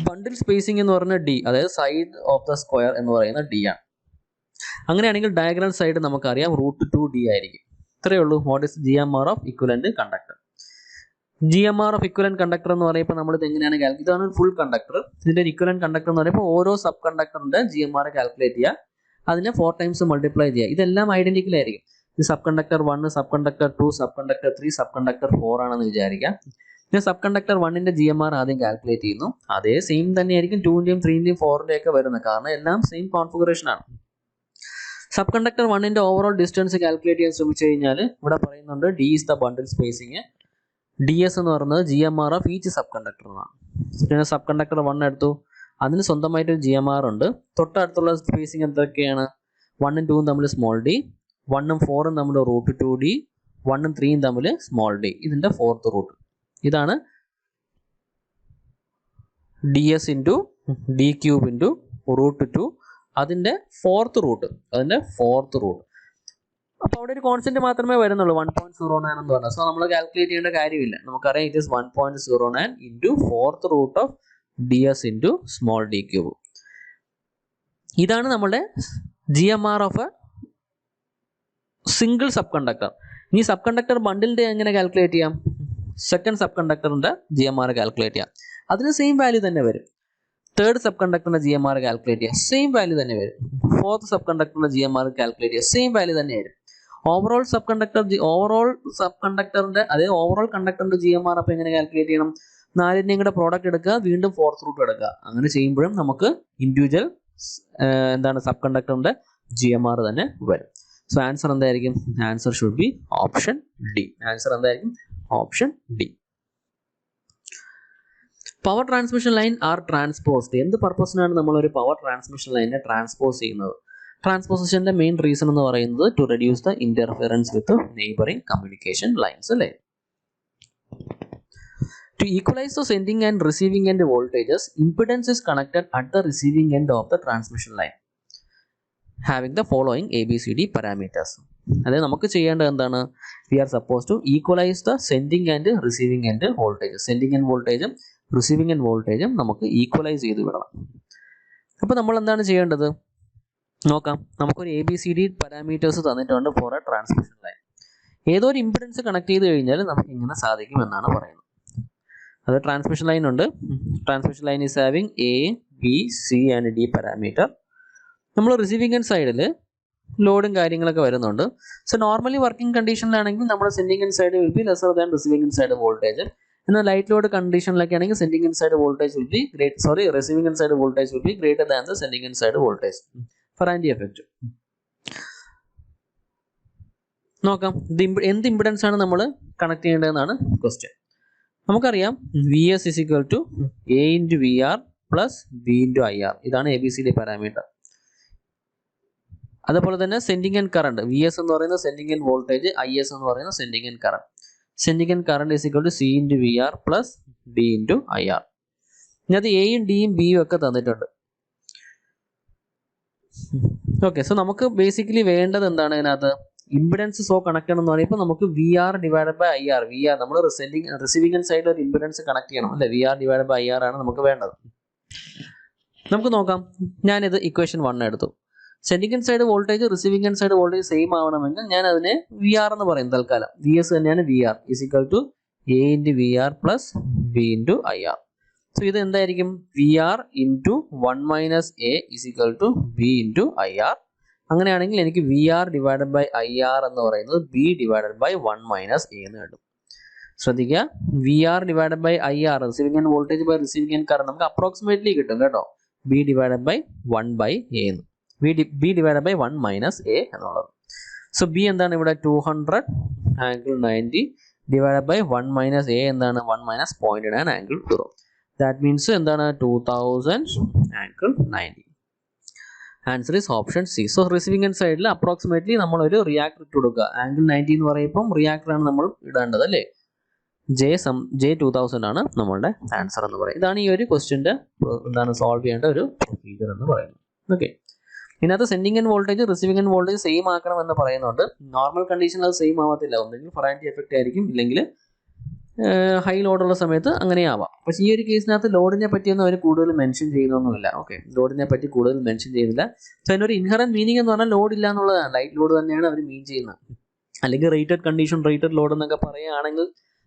ബണ്ടിൽ spacing എന്ന് പറയുന്നത് D, അതായത് സൈഡ് ഓഫ് ദ സ്ക്വയർ എന്ന് പറയുന്നത് D ആണ്. അങ്ങനെയാണെങ്കിൽ ഡയഗ്രാം സൈഡ് നമുക്കറിയാം √2D ആയിരിക്കും. ഇത്രയേ ഉള്ളൂ. What is GMR of equivalent conductor? GMR of equivalent conductor എന്ന് പറയുമ്പോൾ നമ്മൾ ഇത് എങ്ങനെയാണ് കാൽക്കുലേറ്റ്? ഇതാണ് ഫുൾ കണ്ടക്ടർ. ഇതിന്റെ ഇക്വലന്റ് കണ്ടക്ടർ എന്ന് പറയുമ്പോൾ ഓരോ സബ് കണ്ടക്ടറിന്റെ GMR കാൽക്കുലേറ്റ് ചെയ്യുക, അതിനെ 4 ടൈംസ് മൾട്ടിപ്ലൈ ചെയ്യുക. ഇതെല്ലാം ഐഡന്റിക്കൽ ആയിരിക്കും. ഇത് sub conductor 1, sub conductor 2, sub conductor 3, sub conductor 4 ആണെന്ന് വിചാരിക്കാം. ഞാൻ സബ് കണ്ടക്ടർ 1ന്റെ GMR ആദ്യം കാൽക്കുലേറ്റ് ചെയ്യുന്നു. അതേ സെയിം തന്നെയായിരിക്കും 2ന്റെയും 3ന്റെയും 4ന്റെയും ഒക്കെ വരുന്നത്, കാരണം എല്ലാം സെയിം കോൺഫിഗറേഷൻ ആണ്. സബ് കണ്ടക്ടർ 1ന്റെ ഓവറോൾ ഡിസ്റ്റൻസ് കാൽക്കുലേറ്റ് ചെയ്യാൻ ശ്രമിച്ചു കഴിഞ്ഞാൽ ഇവിടെ പറയുന്നുണ്ട് D is the bundle spacing, DS എന്ന് പറയുന്നത് GMR of each sub conductor എന്നാണ്. ഞാൻ സബ് കണ്ടക്ടർ 1 എടുത്തു, അതിന് സ്വന്തമായിട്ടൊരു GMR ഉണ്ട്. തൊട്ടടുത്തുള്ള സ്പേസിങ് എന്തൊക്കെയാണ്? 1ഉം 2ഉം തമ്മിൽ സ്മോൾ d, 1ഉം 4ഉം തമ്മിൽ √2d, 1ഉം 3ഉം തമ്മിൽ സ്മോൾ d. ഇതിൻ്റെ ഫോർത്ത് റൂട്ട് ഇതാണ് DS ഇൻറ്റു d³ ഇൻറ്റു √2, അതിൻ്റെ ഫോർത്ത് റൂട്ട്. അപ്പോൾ അവിടെ ഒരു കോൺസ്റ്റന്റ് മാത്രമേ വരുന്നുള്ളൂ, 1.09 എന്ന് പറഞ്ഞാൽ. സോ നമ്മൾ കാൽക്കുലേറ്റ് ചെയ്യേണ്ട കാര്യമില്ല. നമുക്കറിയാം it is 1.09 into fourth root of DS into small d³. ഇതാണ് നമ്മുടെ GMR of a single sub conductor. ഇനി സബ് കണ്ടക്ടർ ബണ്ടിലിൻ്റെ എങ്ങനെ കാൽക്കുലേറ്റ് ചെയ്യാം? സെക്കൻഡ് സബ് കണ്ടക്ടറിൻ്റെ GMR കാൽക്കുലേറ്റ് ചെയ്യാം, അതിന് സെയിം വാല്യൂ തന്നെ വരും. തേർഡ് സബ് കണ്ടക്ടറിൻ്റെ GMR കാൽക്കുലേറ്റ് ചെയ്യാം, സെയിം വാല്യൂ തന്നെ വരും. ഫോർത്ത് സബ് കണ്ടക്ടറിൻ്റെ GMR കാൽക്കുലേറ്റ് ചെയ്യാം, സെയിം വാല്യൂ തന്നെ വരും. ഓവറോൾ സബ് കണ്ടക്ടറിൻ്റെ അതായത് ഓവറോൾ കണ്ടക്ടറിൻ്റെ GMR അപ്പോൾ എങ്ങനെ കാൽക്കുലേറ്റ് ചെയ്യണം? 4ന്റെയും കൂടെ പ്രോഡക്റ്റ് എടുക്കുക, വീണ്ടും ഫോർത്ത് റൂട്ട് എടുക്കുക. അങ്ങനെ ചെയ്യുമ്പോഴും നമുക്ക് ഇൻഡിവിജ്വൽ സബ് കണ്ടക്ടറിൻ്റെ GMR തന്നെ വരും. സോ ആൻസർ എന്തായിരിക്കും? Answer should be option D. Answer എന്തായിരിക്കും? Option D. Power transmission line are transposed. എന്ത് പർപ്പസിനാണ് നമ്മളൊരു പവർ ട്രാൻസ്മിഷൻ ലൈനെ ട്രാൻസ്പോസ് ചെയ്യുന്നത്? ട്രാൻസ്പോസിഷന്റെ മെയിൻ റീസൺ എന്ന് പറയുന്നത് to reduce the interference with neighbouring communication lines അല്ലേ. To equalize the sending and receiving end voltages, impedance is connected at the receiving end of the transmission line, having the following ABCD parameters. അതായത് നമുക്ക് ചെയ്യേണ്ടത് എന്താണ്? We are supposed to equalize the sending and receiving end voltages. Sending end voltage receiving end voltage നമുക്ക് equalise ചെയ്ത് വിടണം. അപ്പോൾ നമ്മൾ എന്താണ് ചെയ്യേണ്ടത് നോക്കാം. നമുക്കൊരു ABCD പാരാമീറ്റേഴ്സ് തന്നിട്ടുണ്ട് ഫോർ എ ട്രാൻസ്മിഷൻ ലൈൻ. ഏതോ ഒരു ഇംപിഡൻസ് കണക്ട് ചെയ്ത് കഴിഞ്ഞാൽ നമുക്ക് ഇങ്ങനെ സാധിക്കും എന്നാണ് പറയുന്നത്. അത് ട്രാൻസ്മിഷൻ ലൈൻ ഉണ്ട്. Transmission line is having A, B, C and D parameter. നമ്മൾ റിസീവിംഗ് എൻഡ് സൈഡിൽ ലോഡും കാര്യങ്ങളൊക്കെ വരുന്നുണ്ട്. സോ നോർമലി വർക്കിംഗ് കണ്ടീഷനിലാണെങ്കിൽ നമ്മുടെ sending end side will be lesser than receiving end side voltage. എന്നാൽ ലൈറ്റ് ലോഡ് കണ്ടീഷനിലൊക്കെ ആണെങ്കിൽ sending end side voltage will be receiving end side voltage will be greater than the sending end side voltage Ferranti effect. നോക്കാം എന്ത് impedance ആണ് നമ്മൾ connect ചെയ്യേണ്ടതെന്നാണ് question. നമുക്കറിയാം VS is equal to A into VR plus B into IR. ഇതാണ് ABCD parameter. അതുപോലെ തന്നെ sending end current VS എന്ന് പറയുന്ന സെൻഡിങ് എൻഡ് വോൾട്ടേജ്, IS എന്ന് പറയുന്ന sending end current. Sending end current is equal to C into VR plus D into IR. ഇതിനകത്ത് Aയും Dയും Bയും ഒക്കെ തന്നിട്ടുണ്ട്. ഓക്കെ, സോ നമുക്ക് ബേസിക്കലി വേണ്ടത് എന്താണ് ഇതിനകത്ത്? ഇമ്പിഡൻസ് സോ കണക്ട് ചെയ്യണം എന്ന് പറയുമ്പോൾ നമുക്ക് VR ഡിവൈഡഡ് ബൈ IR. നമ്മൾ റിസീവിംഗ് എൻഡ് സൈഡിൽ ഒരു ഇമ്പിഡൻസ് കണക്ട് ചെയ്യണം അല്ലെ. VR ഡിവൈഡഡ് ബൈ IR ആണ് നമുക്ക് വേണ്ടത്. നമുക്ക് നോക്കാം. ഞാനിത് ഇക്വേഷൻ 1 എടുത്തു. Sending end side voltage receiving end side voltage same ആവണമെങ്കിൽ ഞാൻ അതിനെ VR എന്ന് പറയും തൽക്കാലം. VS തന്നെയാണ് VR is equal to A into VR plus B into IR. So ഇത് എന്തായിരിക്കും? VR into 1 minus A is equal to B into IR. അങ്ങനെയാണെങ്കിൽ എനിക്ക് VR ഡിവൈഡഡ് ബൈ IR എന്ന് പറയുന്നത് B divided by 1 minus A എന്ന് കിട്ടും. ശ്രദ്ധിക്കുക, VR divided by IR receiving end voltage by receiving end current നമുക്ക് അപ്രോക്സിമേറ്റ്ലി കിട്ടും കേട്ടോ. B divided by 1 by A എന്ന്, B divided by 1 minus A എന്നുള്ളത്. സോ B എന്താണ് ഇവിടെ? 200 angle 90 divided by 1 minus A എന്താണ്? 1 മൈനസ് 0.9 ആംഗിൾ 0. ദാറ്റ് മീൻസ് എന്താണ്? 2000 angle 90. Answer is option C. So receiving end സൈഡിൽ അപ്രോക്സിമേറ്റ്ലി നമ്മളൊരു റിയാക്ടർ ഇട്ട് കൊടുക്കുക. ആംഗിൾ 90 എന്ന് പറയുമ്പം റിയാക്ടറാണ് നമ്മൾ ഇടേണ്ടത് അല്ലേ. J2000 ആണ് നമ്മളുടെ ആൻസർ എന്ന് പറയുന്നത്. ഇതാണ് ഈ ഒരു ക്വസ്റ്റ്യൻ്റെ സോൾവ് ചെയ്യേണ്ട ഒരു പ്രൊസീജിയർ എന്ന് പറയുന്നത്. ഓക്കെ, ഇതിനകത്ത് sending end voltage receiving end voltage same ആക്കണം എന്ന് പറയുന്നുണ്ട്. നോർമൽ കണ്ടീഷനിൽ അത് സെയിം ആവത്തില്ല. ഒന്നെങ്കിൽ ഫൊറാൻറ്റി എഫക്റ്റ് ആയിരിക്കും, ഇല്ലെങ്കിൽ ഹൈ ലോഡുള്ള സമയത്ത് അങ്ങനെ ആവാം. പക്ഷേ ഈ ഒരു കേസിനകത്ത് ലോഡിനെ പറ്റിയൊന്നും അവർ കൂടുതൽ മെൻഷൻ ചെയ്യുന്നൊന്നുമില്ല. ഓക്കെ, ലോഡിനെ പറ്റി കൂടുതൽ മെൻഷൻ ചെയ്യുന്നില്ല. സോ അതിനൊരു ഇൻഹറന്റ് മീനിങ് എന്ന് പറഞ്ഞാൽ ലോഡ് ഇല്ല എന്നുള്ളതാണ്. ലൈറ്റ് ലോഡ് തന്നെയാണ് അവർ മീൻ ചെയ്യുന്നത്. അല്ലെങ്കിൽ റേറ്റഡ് കണ്ടീഷൻ, റേറ്റഡ് ലോഡ് എന്നൊക്കെ പറയുകയാണെങ്കിൽ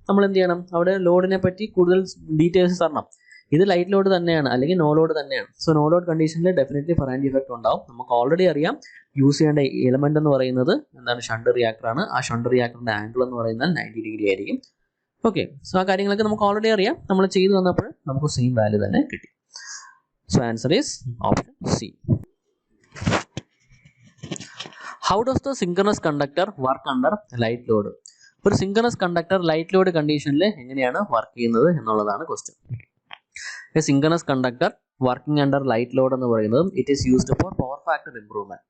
നമ്മൾ എന്ത് ചെയ്യണം? അവിടെ ലോഡിനെ പറ്റി കൂടുതൽ ഡീറ്റെയിൽസ് തരണം. ഇത് ലൈറ്റ് ലോഡ് തന്നെയാണ് അല്ലെങ്കിൽ നോ ലോഡ് തന്നെയാണ്. സോ നോ ലോഡ് കണ്ടീഷനിൽ ഡെഫിനറ്റ്ലി ഫൊറാൻറ്റി എഫക്റ്റ് ഉണ്ടാവും. നമുക്ക് ഓൾറെഡി അറിയാം യൂസ് ചെയ്യേണ്ട എലമെന്റ് എന്ന് പറയുന്നത് എന്താണ്? ഷണ്ട് റിയാക്ടർ ആണ്. ആ ഷണ്ട് റിയാക്ടറിന്റെ ആംഗിൾ എന്ന് പറയുന്നത് 90 ഡിഗ്രി ആയിരിക്കും. ഓക്കെ, സോ ആ കാര്യങ്ങളൊക്കെ നമുക്ക് ഓൾറെഡി അറിയാം. നമ്മൾ ചെയ്തു വന്നപ്പോൾ നമുക്ക് സെയിം വാല്യൂ തന്നെ കിട്ടി. So answer is option C. How does the synchronous conductor work under light load? ഒരു സിൻക്രണസ് കണ്ടക്ടർ ലൈറ്റ് ലോഡ് കണ്ടീഷനിൽ എങ്ങനെയാണ് വർക്ക് ചെയ്യുന്നത് എന്നുള്ളതാണ് question. A synchronous conductor working under light load എന്ന് പറയുന്നത് it is used for power factor improvement.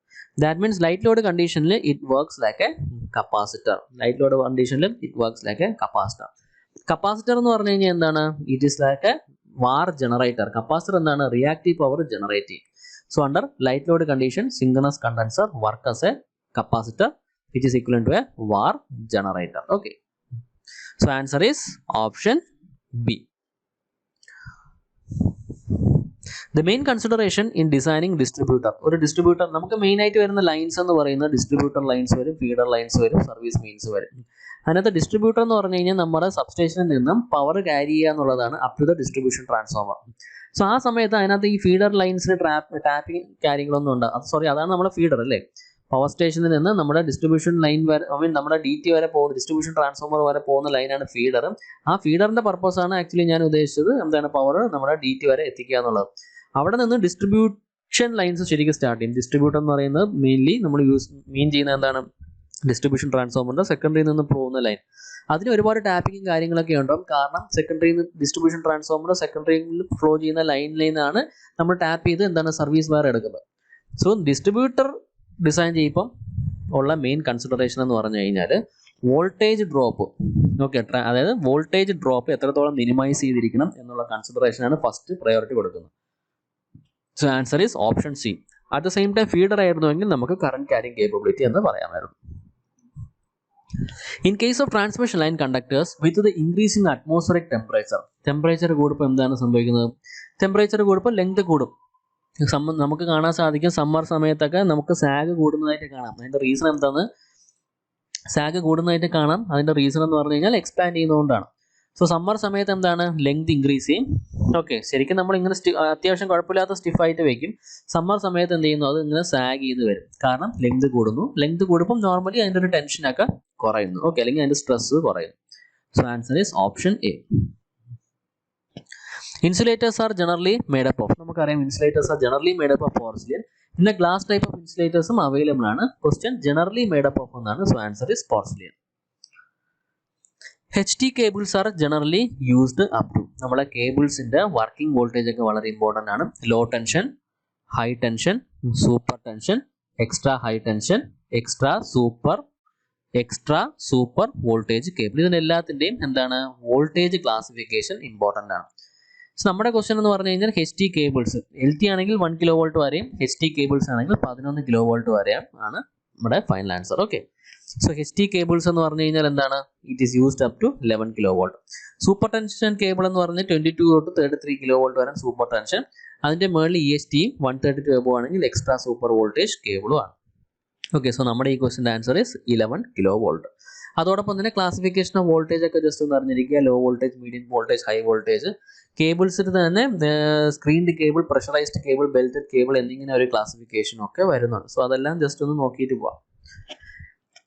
That means light load കണ്ടീഷനിൽ it works like a capacitor. Light load കണ്ടീഷനിൽ it works like a capacitor. Capacitor എന്ന് പറഞ്ഞു കഴിഞ്ഞാൽ എന്താണ്? It is like a war generator. Capacitor എന്താണ്? Reactive power generate ചെയ്യും. So under light load condition synchronous condenser work as A capacitor which is equivalent to a var generator. Okay, so answer is option B. The main consideration in designing distributor. ഒരു distributor നമുക്ക് main ആയിട്ട് വരുന്ന lines എന്ന് പറയുന്നത് distributor lines വരും, feeder lines വരും, service mains വരും. അതിനകത്ത് ഡിസ്ട്രിബ്യൂട്ടർ എന്ന് പറഞ്ഞു കഴിഞ്ഞാൽ നമ്മുടെ സബ്സ്റ്റേഷനിൽ നിന്നും പവർ ക്യാരി ചെയ്യുക എന്നുള്ളതാണ് up to the distribution transformer. So ആ സമയത്ത് അതിനകത്ത് ഈ ഫീഡർ ലൈൻസിന് ടാപ്പിംഗ് കാര്യങ്ങളൊന്നും ഉണ്ടാകും. സോറി, അതാണ് നമ്മുടെ ഫീഡർ അല്ലേ. പവർ സ്റ്റേഷനിൽ നിന്ന് നമ്മുടെ ഡിസ്ട്രിബ്യൂഷൻ ലൈൻ വരെ, നമ്മുടെ DT വരെ പോകുന്ന ഡിസ്ട്രിബ്യൂഷൻ ട്രാൻസ്ഫോമർ വരെ പോകുന്ന ലൈനാണ് ഫീഡർ. ആ ഫീഡറിന്റെ പർപ്പസ് ആണ് ആക്ച്വലി ഞാൻ ഉദ്ദേശിച്ചത് എന്താണ്, പവർ നമ്മുടെ DT വരെ എത്തിക്കുക എന്നുള്ളത്. അവിടെ നിന്ന് ഡിസ്ട്രിബ്യൂഷൻ ലൈൻസ് ശരിക്കും സ്റ്റാർട്ട് ചെയ്യും. ഡിസ്ട്രിബ്യൂട്ടർ എന്ന് പറയുന്നത് മെയിൻലി നമ്മൾ മീൻ ചെയ്യുന്ന എന്താണ്, ഡിസ്ട്രിബ്യൂഷൻ ട്രാൻസ്ഫോമറിന്റെ സെക്കൻഡറിയിൽ നിന്ന് പോകുന്ന ലൈൻ. അതിന് ഒരുപാട് ടാപ്പിങ്ങും കാര്യങ്ങളൊക്കെ ഉണ്ടാവും. കാരണം സെക്കൻഡറിയിൽ നിന്ന് ഡിസ്ട്രിബ്യൂഷൻ ട്രാൻസ്ഫോമർ സെക്കൻഡറിയിൽ ഫ്ലോ ചെയ്യുന്ന ലൈനിൽ നിന്നാണ് നമ്മൾ ടാപ്പ് ചെയ്ത് എന്താണ് സർവീസ് വയർ എടുക്കുന്നത്. സോ ഡിസ്ട്രിബ്യൂട്ടർ ഡിസൈൻ ചെയ്യുമ്പം ഉള്ള മെയിൻ കൺസിഡറേഷൻ എന്ന് പറഞ്ഞു കഴിഞ്ഞാൽ വോൾട്ടേജ് ഡ്രോപ്പ്. ഓക്കെ, അതായത് വോൾട്ടേജ് ഡ്രോപ്പ് എത്രത്തോളം മിനിമൈസ് ചെയ്തിരിക്കണം എന്നുള്ള കൺസിഡറേഷനാണ് ഫസ്റ്റ് പ്രയോറിറ്റി കൊടുക്കുന്നത്. So answer is option C. At the same time feeder ആയിരുന്നുവെങ്കിൽ നമുക്ക് കറന്റ് ക്യാരിങ് കേപ്പബിലിറ്റി എന്ന് പറയാമായിരുന്നു. In case of transmission line conductors with the increasing atmospheric temperature കൂടുമ്പോൾ എന്താണ് സംഭവിക്കുന്നത്? ടെമ്പറേച്ചർ കൂടുമ്പോൾ ലെങ്ത് കൂടും. നമുക്ക് കാണാൻ സാധിക്കും സമ്മർ സമയത്തൊക്കെ നമുക്ക് സാഗ് കൂടുന്നതായിട്ട് കാണാം. അതിൻ്റെ റീസൺ എന്താണ്? സാഗ് കൂടുന്നതായിട്ട് കാണാം. അതിൻ്റെ റീസൺ എന്ന് പറഞ്ഞു കഴിഞ്ഞാൽ എക്സ്പാൻഡ് ചെയ്യുന്നതുകൊണ്ടാണ്. സോ സമ്മർ സമയത്ത് എന്താണ്, ലെങ്ത് ഇൻക്രീസ് ചെയ്യും. ഓക്കെ, ശരിക്കും നമ്മൾ ഇങ്ങനെ അത്യാവശ്യം കുഴപ്പമില്ലാത്ത സ്റ്റിഫായിട്ട് വെക്കും. സമ്മർ സമയത്ത് എന്ത് ചെയ്യുന്നു, അത് ഇങ്ങനെ സാഗ് ചെയ്ത് വരും. കാരണം ലെങ്ത് കൂടുന്നു. ലെങ്ത് കൂടുമ്പോൾ നോർമലി അതിൻ്റെ ഒരു ടെൻഷനൊക്കെ കുറയുന്നു. ഓക്കെ, അല്ലെങ്കിൽ അതിൻ്റെ സ്ട്രെസ് കുറയുന്നു. So answer is option A. Insulators are generally made up of. നമുക്കറിയാം insulators are generally made up of porcelain. പിന്നെ ഗ്ലാസ് ടൈപ്പ് ഓഫ് ഇൻസുലേറ്റേഴ്സും അവൈലബിൾ ആണ്. Question generally made up of എന്നാണ്. So answer is porcelain. HT cables are generally used up to. നമ്മളെ കേബിൾസിന്റെ working voltage ഒക്കെ വളരെ important ആണ്. Low tension, high tension, super tension, extra high tension, extra super voltage cable. ഇതിനെല്ലാത്തിൻ്റെയും എന്താണ് voltage classification important ആണ്. So നമ്മുടെ question എന്ന് പറഞ്ഞു കഴിഞ്ഞാൽ HT കേബിൾസ് LT ആണെങ്കിൽ 1 kV വരെയും HT കേബിൾസ് ആണെങ്കിൽ 11 kV വരെയും ആണ് നമ്മുടെ final answer. Okay, so HT cables എന്ന് പറഞ്ഞു കഴിഞ്ഞാൽ എന്താണ്, it is used up to 11 kV. Super tension cable എന്ന് പറഞ്ഞാൽ 22 to 33 kV വരെ സൂപ്പർ ടെൻഷൻ. അതിൻ്റെ മുകളിൽ EST 132 എബോ ആണെങ്കിൽ എക്സ്ട്രാ സൂപ്പർ വോൾട്ടേജ് കേബിളും ആണ്. ഓക്കെ, സോ നമ്മുടെ ഈ ക്വസ്റ്റ്യൻ്റെ ആൻസർ ഈസ് 11 kV. അതോടൊപ്പം തന്നെ ക്ലാസിഫിക്കേഷൻ ഓഫ് വോൾട്ടേജ് ഒക്കെ ജസ്റ്റ് ഒന്ന് അറിഞ്ഞിരിക്കുക. Low voltage, medium voltage, high voltage. കേബിൾസിൽ തന്നെ screened cable, pressurised cable, belted cable എന്നിങ്ങനെ ഒരു ക്ലാസിഫിക്കേഷൻ ഒക്കെ വരുന്നുണ്ട്. സോ അതെല്ലാം ജസ്റ്റ് ഒന്ന് നോക്കിയിട്ട് പോവാം.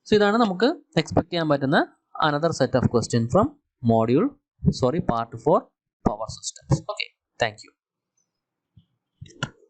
സോ ഇതാണ് നമുക്ക് എക്സ്പെക്ട് ചെയ്യാൻ പറ്റുന്ന another set of question from part 4 power systems. Okay, thank you.